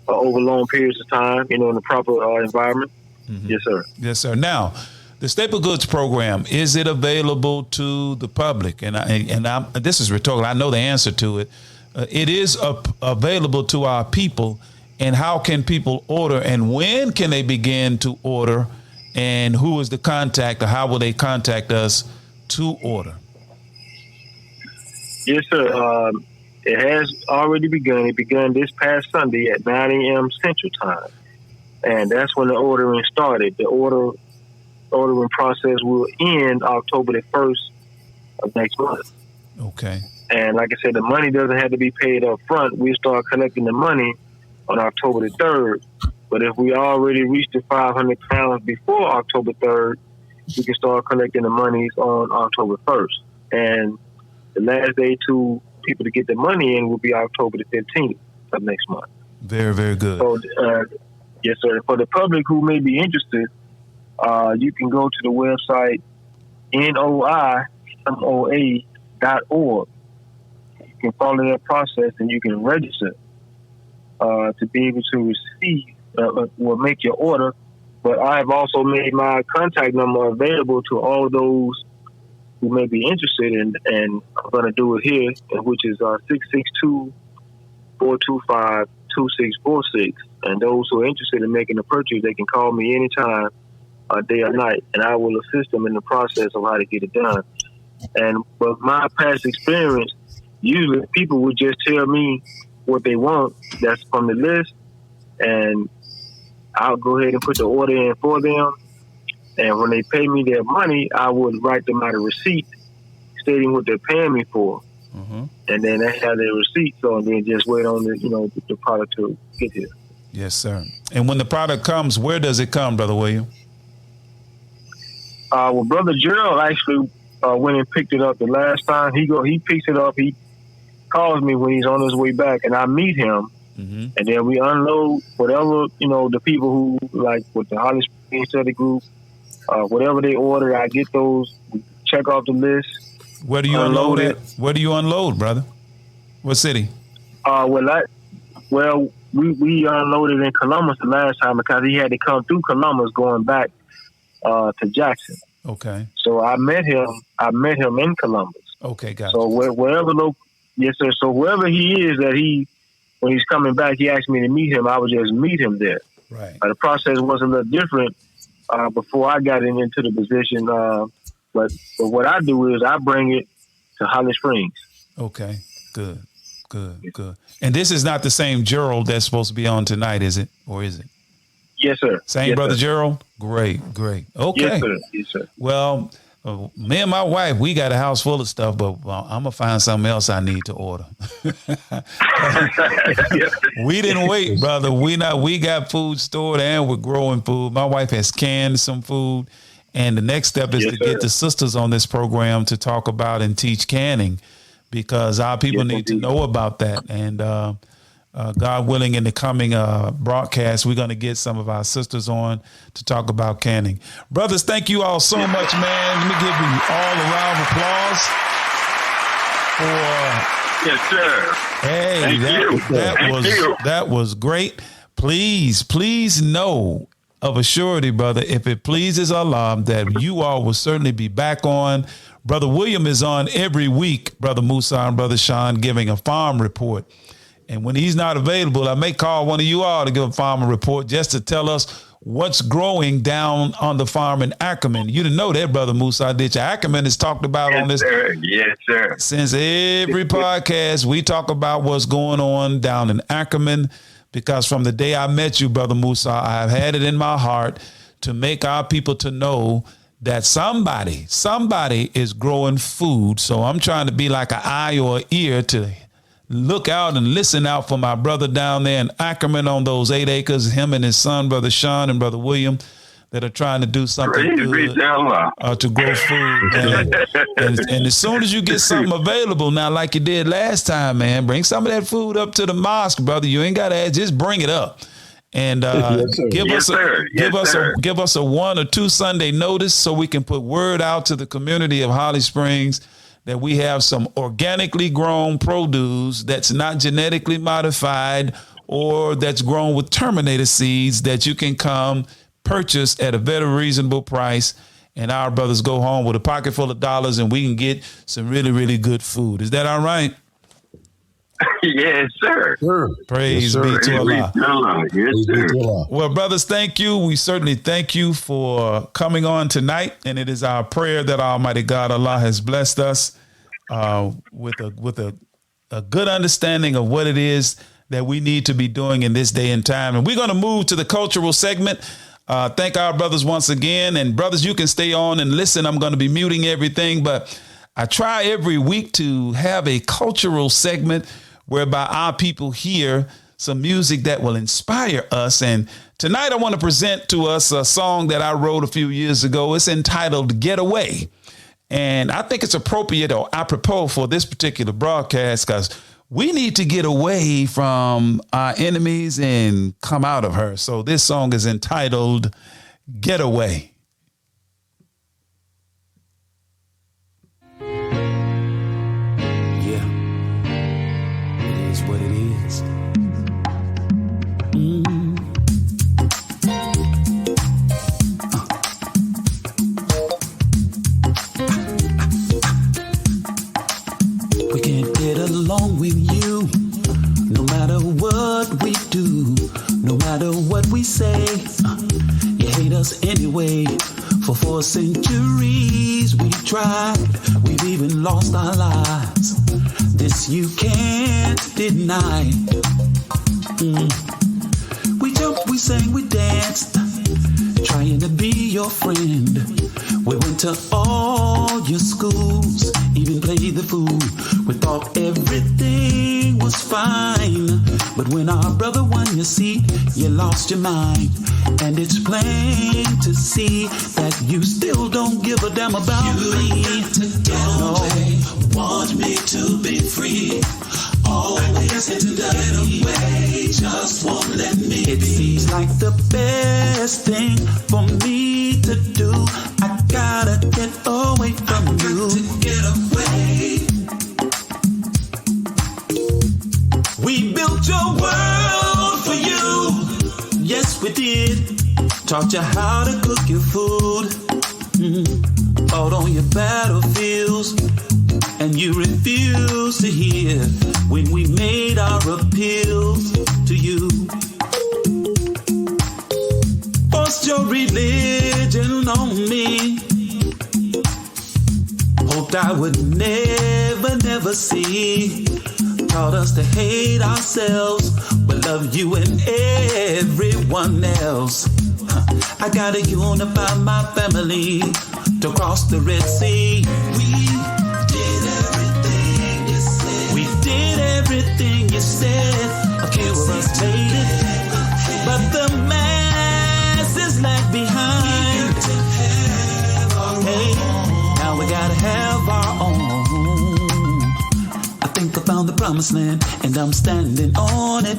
over long periods of time, in the proper environment. Mm-hmm. Yes, sir. Yes, sir. Now, the Staple Goods program, is it available to the public? And this is rhetorical. I know the answer to it. It is available to our people. And how can people order, and when can they begin to order, and who is the contact, or how will they contact us to order? Yes, sir. It has already begun. It began this past Sunday at 9 a.m. Central Time. And that's when the ordering started. The ordering process will end October the 1st of next month. Okay. And like I said, the money doesn't have to be paid up front. We start collecting the money on October the 3rd. But if we already reached the 500 pounds before October 3rd, we can start collecting the monies on October 1st. And the last day to people to get the money in will be October the 15th of next month. Very, very good. So, yes, sir. For the public who may be interested, you can go to the website noimoa.org. You can follow that process and you can register to be able to receive or make your order. But I have also made my contact number available to all those who may be interested in, and I'm going to do it here, which is 662-425-2646. And those who are interested in making a purchase, they can call me anytime, day or night, and I will assist them in the process of how to get it done. And with my past experience, usually people would just tell me what they want that's from the list, and I'll go ahead and put the order in for them. And when they pay me their money, I would write them out a receipt stating what they're paying me for. and then they have their receipt, so and then just wait on the product to get here. Yes, sir. And when the product comes, where does it come, Brother William? Well, Brother Gerald actually went and picked it up the last time. He picks it up. He calls me when he's on his way back, and I meet him, and then we unload whatever the people who like with the Holly Springs Study Group, whatever they order. I get those. We check off the list. Where do you unload it? Where do you unload, brother? What city? We unloaded in Columbus the last time because he had to come through Columbus going back to Jackson. Okay. So I met him in Columbus. Okay, got So yes, sir. So wherever he is, when he's coming back, he asked me to meet him. I would just meet him there. Right. The process was a little different before I got into the position. But what I do is I bring it to Holly Springs. Okay. Good. And this is not the same Gerald that's supposed to be on tonight, is it? Or is it? Yes, sir. Same yes, Brother sir. Gerald? Great. Okay. Yes, sir. Well, me and my wife, we got a house full of stuff, but I'm going to find something else I need to order. We didn't wait, brother. We got food stored and we're growing food. My wife has canned some food. And the next step is to get the sisters on this program to talk about and teach canning, because our people need to know about that. And God willing, in the coming broadcast, we're going to get some of our sisters on to talk about canning. Brothers, thank you all so much, man. Let me give you all a round of applause for. Yes, sir. Hey, that was great. Please know of a surety, brother, if it pleases Allah, that you all will certainly be back on. Brother William is on every week, Brother Musa and Brother Shawn, giving a farm report. And when he's not available, I may call one of you all to give a farm report just to tell us what's growing down on the farm in Ackerman. You didn't know that, Brother Musa, did you? Ackerman is talked about on this. Sir. Yes, sir. Since every podcast, we talk about what's going on down in Ackerman, because from the day I met you, Brother Musa, I've had it in my heart to make our people to know that somebody is growing food. So I'm trying to be like an eye or an ear to look out and listen out for my brother down there in Ackerman on those 8 acres, him and his son, Brother Shawn and Brother William, that are trying to do something good to grow food. And as soon as you get something available now, like you did last time, man, bring some of that food up to the mosque, brother. You ain't got to ask, just bring it up. And give us a 1 or 2 Sunday notice so we can put word out to the community of Holly Springs that we have some organically grown produce that's not genetically modified or that's grown with terminated seeds that you can come purchase at a very reasonable price, and our brothers go home with a pocket full of dollars and we can get some really, really good food. Is that all right? Yes, sir. Praise be to Allah. Yes, sir. Well, brothers, thank you. We certainly thank you for coming on tonight. And it is our prayer that Almighty God, Allah, has blessed us with a good understanding of what it is that we need to be doing in this day and time. And we're going to move to the cultural segment. Thank our brothers once again. And brothers, you can stay on and listen. I'm going to be muting everything, but I try every week to have a cultural segment whereby our people hear some music that will inspire us. And tonight I want to present to us a song that I wrote a few years ago. It's entitled Get Away. And I think it's appropriate or apropos for this particular broadcast because we need to get away from our enemies and come out of her. So this song is entitled Get Away. We can't get along with you, no matter what we do, no matter what we say. You hate us anyway. For 4 centuries we tried, we've even lost our lives. This you can't deny. We jumped, we sang, we danced, trying to be your friend. We went to all your schools, even played the fool. We thought everything was fine, but when our brother won your seat, you lost your mind. And it's plain to see that you still don't give a damn about me. To get away, want me to be free. Always had to get away, just won't let me It be. seems like the best thing for me to do. I gotta get away from you. To get away. We built your world for you. Yes, we did. Taught you how to cook your food. Fought on your battlefields. And you refused to hear when we made our appeals to you. Forced your religion on me. Hoped I would never see. Taught us to hate ourselves, but love you and everyone else. I gotta unify my family to cross the Red Sea. We did everything you said. We did everything you said. A few of us made it, but the masses lag behind. Hey, now we gotta have our own. I think I found the promised land, and I'm standing on it.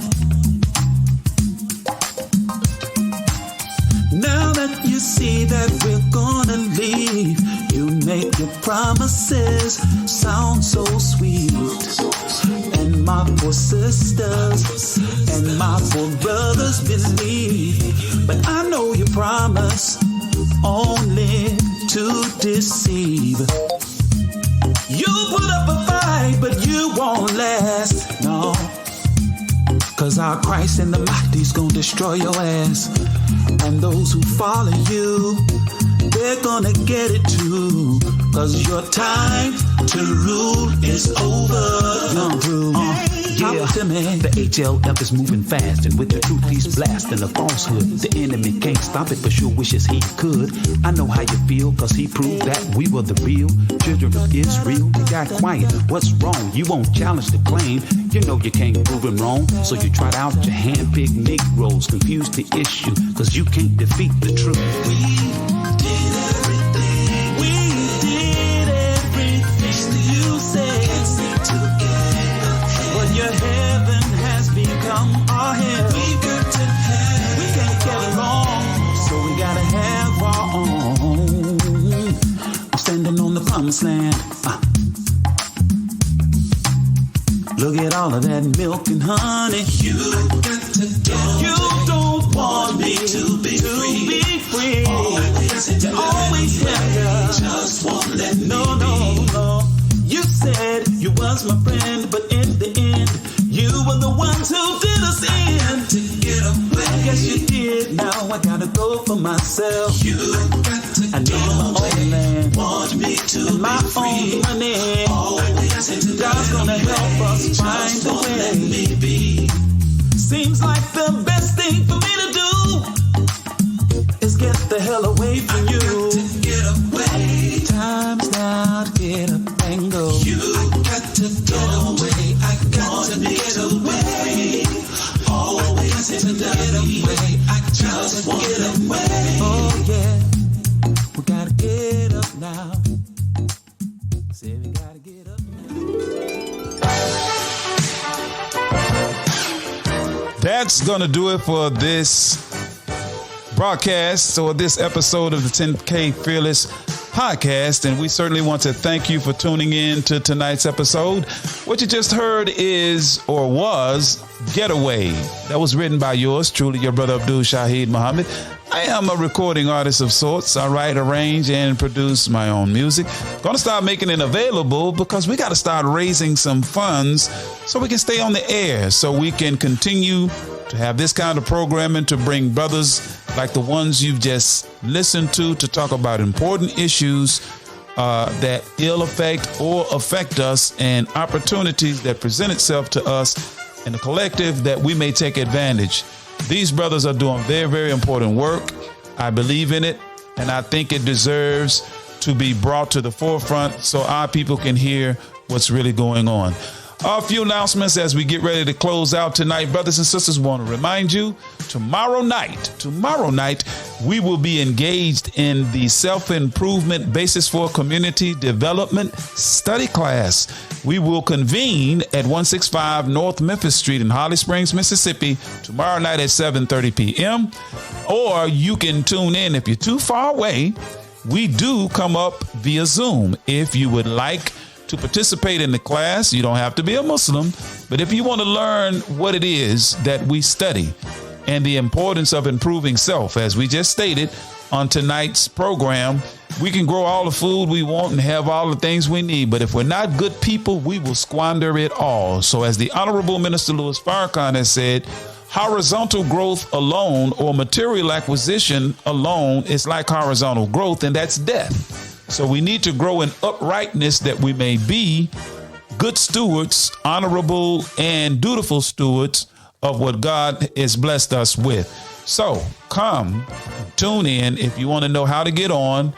Now that you see that we're gonna leave, you make your promises sound so sweet. And my poor sisters and my poor brothers believe. But I know you promise only to deceive. You put up a fight, but you won't last, no. Cause our Christ and the Mahdi's gonna destroy your ass. And those who follow you, they're gonna get it too. Cause your time to rule is over. Young through. Yeah, to me. The HLF is moving fast, and with the truth he's blasting the falsehood. The enemy can't stop it, but sure wishes he could. I know how you feel, cause he proved that we were the real children of Israel. You got quiet, what's wrong? You won't challenge the claim. You know you can't prove him wrong, so you tried out your hand-picked Negroes. Confused the issue, cause you can't defeat the truth. We did everything. We did everything you said. Can't seem to get ahead. But your heaven has become our hell. We got to have. We can't get along, so we gotta have our own. I'm standing on the promised land. Look at all of that milk and honey. You got to go. You don't want me to be free. Always have to. Just won't let me be. No. You said you was my friend, but in the end, you were the ones who did us in. To get away. Yes, you did. Now I gotta go for myself. You got to I need my own land. Want me to and my be free. Own money. God's gonna help us find a way. Let me be. Seems like the best thing for me to do is get the hell away from you. To get away. Time's now to get up and go. You got to get away. I got to get away. Always to get away. I just want to get away. Oh yeah, we gotta get up now. Say we gotta get up. That's going to do it for this broadcast or this episode of the 10K Fearless podcast. And we certainly want to thank you for tuning in to tonight's episode. What you just heard is or was Getaway. That was written by yours truly, your brother Abdul Shaheed Muhammad. I am a recording artist of sorts. I write, arrange, and produce my own music. Going to start making it available because we got to start raising some funds so we can stay on the air, so we can continue to have this kind of programming to bring brothers like the ones you've just listened to talk about important issues that ill affect or affect us, and opportunities that present itself to us in the collective that we may take advantage. These brothers are doing very, very important work. I believe in it, and I think it deserves to be brought to the forefront so our people can hear what's really going on. A few announcements as we get ready to close out tonight. Brothers and sisters, want to remind you, tomorrow night, we will be engaged in the self-improvement basis for community development study class. We will convene at 165 North Memphis Street in Holly Springs, Mississippi, tomorrow night at 7:30 p.m. Or you can tune in if you're too far away. We do come up via Zoom. If you would like to participate in the class, you don't have to be a Muslim, but if you want to learn what it is that we study and the importance of improving self, as we just stated on tonight's program, we can grow all the food we want and have all the things we need, but if we're not good people, we will squander it all. So as the Honorable Minister Louis Farrakhan has said, horizontal growth alone or material acquisition alone is like horizontal growth, and that's death. So we need to grow in uprightness that we may be good stewards, honorable and dutiful stewards of what God has blessed us with. So come, tune in. If you want to know how to get on,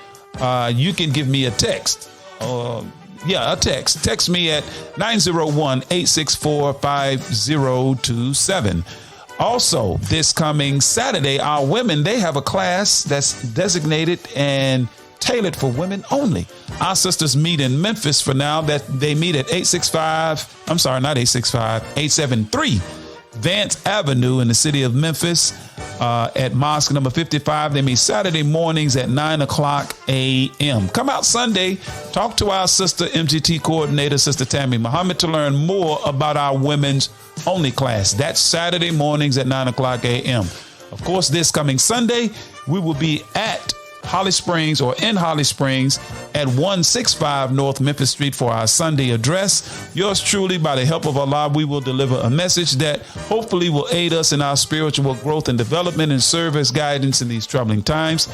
you can give me a text. Text me at 901-864-5027. Also, this coming Saturday, our women, they have a class that's designated and tailored for women only. Our sisters meet in Memphis for now. That they meet at 873 Vance Avenue in the city of Memphis at Mosque number 55. They meet Saturday mornings at 9:00 a.m. Come out Sunday, talk to our sister MGT coordinator, Sister Tammy Muhammad, to learn more about our women's only class. That's Saturday mornings at 9:00 a.m. Of course, this coming Sunday, we will be at Holly Springs or in Holly Springs at 165 North Memphis Street for our Sunday address. Yours truly, by the help of Allah, we will deliver a message that hopefully will aid us in our spiritual growth and development and serve as guidance in these troubling times.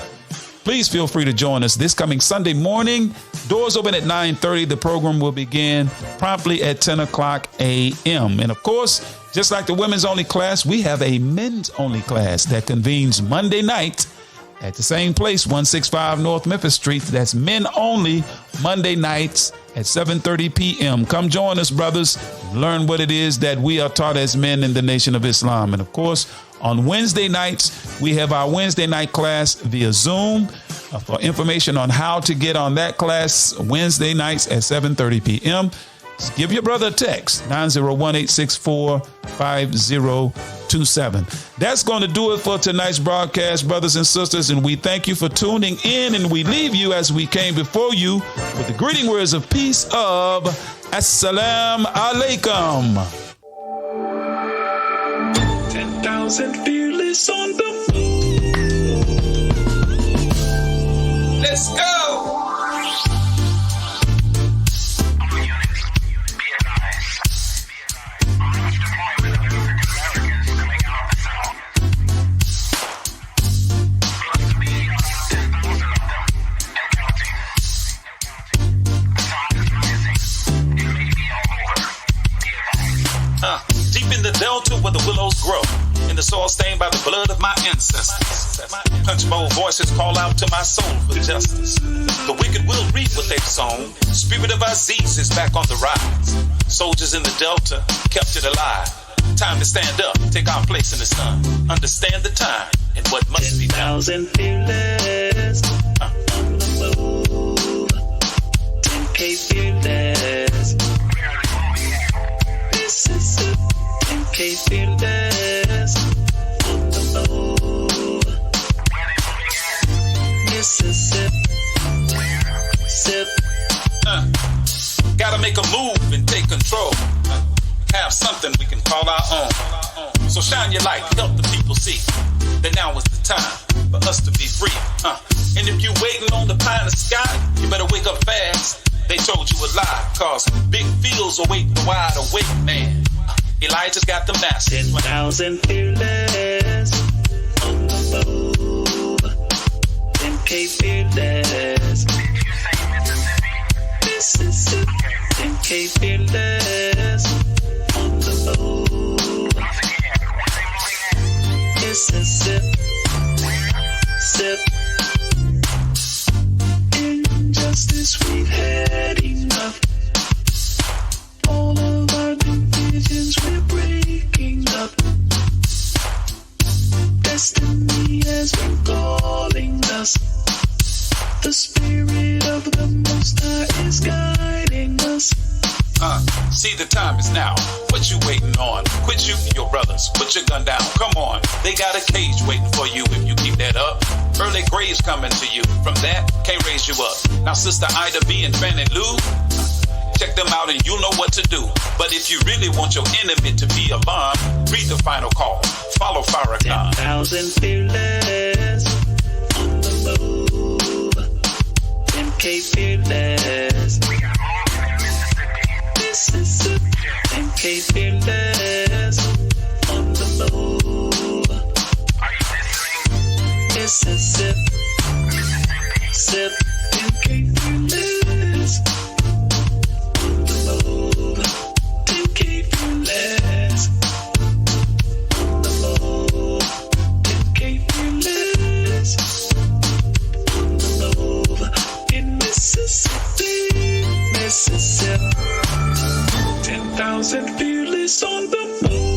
Please feel free to join us this coming Sunday morning. Doors open at 9:30. The program will begin promptly at 10:00 a.m. And of course, just like the women's only class, we have a men's only class that convenes Monday night at the same place, 165 North Memphis Street. That's men only, Monday nights at 7:30 p.m. Come join us, brothers. Learn what it is that we are taught as men in the Nation of Islam. And of course, on Wednesday nights, we have our Wednesday night class via Zoom. For information on how to get on that class, Wednesday nights at 7:30 p.m., just give your brother a text, 901-864-5027. That's going to do it for tonight's broadcast, brothers and sisters, and we thank you for tuning in, and we leave you as we came before you with the greeting words of peace of Assalamu alaikum. 10,000 fearless on the move. Let's go! Deep in the delta where the willows grow, in the soil stained by the blood of my ancestors. Punch bowl voices call out to my soul for justice. The wicked will reap what they've sown. Spirit of Aziz is back on the rise. Soldiers in the delta kept it alive. Time to stand up, take our place in the sun. Understand the time and what must be done. 10,000 fearless on the move. 10K fearless. Mississippi. 10K fearless on the move. Mississippi. Gotta make a move and take control. Have something we can call our own. So shine your light, help the people see that now is the time for us to be free. And if you waiting on the pie in the sky, you better wake up fast. They told you a lie, cause big fields await the wide awake man. Elijah's got the master. 10,000 fearless on the move. 10K fearless. Mississippi. 10K fearless on the move. Mississippi. Sip. What you waiting on? Quit shooting your brothers. Put your gun down. Come on. They got a cage waiting for you if you keep that up. Early graves coming to you. From that, can't raise you up. Now Sister Ida B and Fannie Lou, check them out and you'll know what to do. But if you really want your enemy to be alarmed, read the final call. Follow Farrakhan. 10,000 fearless on the move. 10K fearless. Mississippi. 10K fearless on the move. Mississippi. Sip. 10K fearless on the move. 10K fearless on the move. 10K fearless on the move in Mississippi, Mississippi. 10,000 fearless on the move.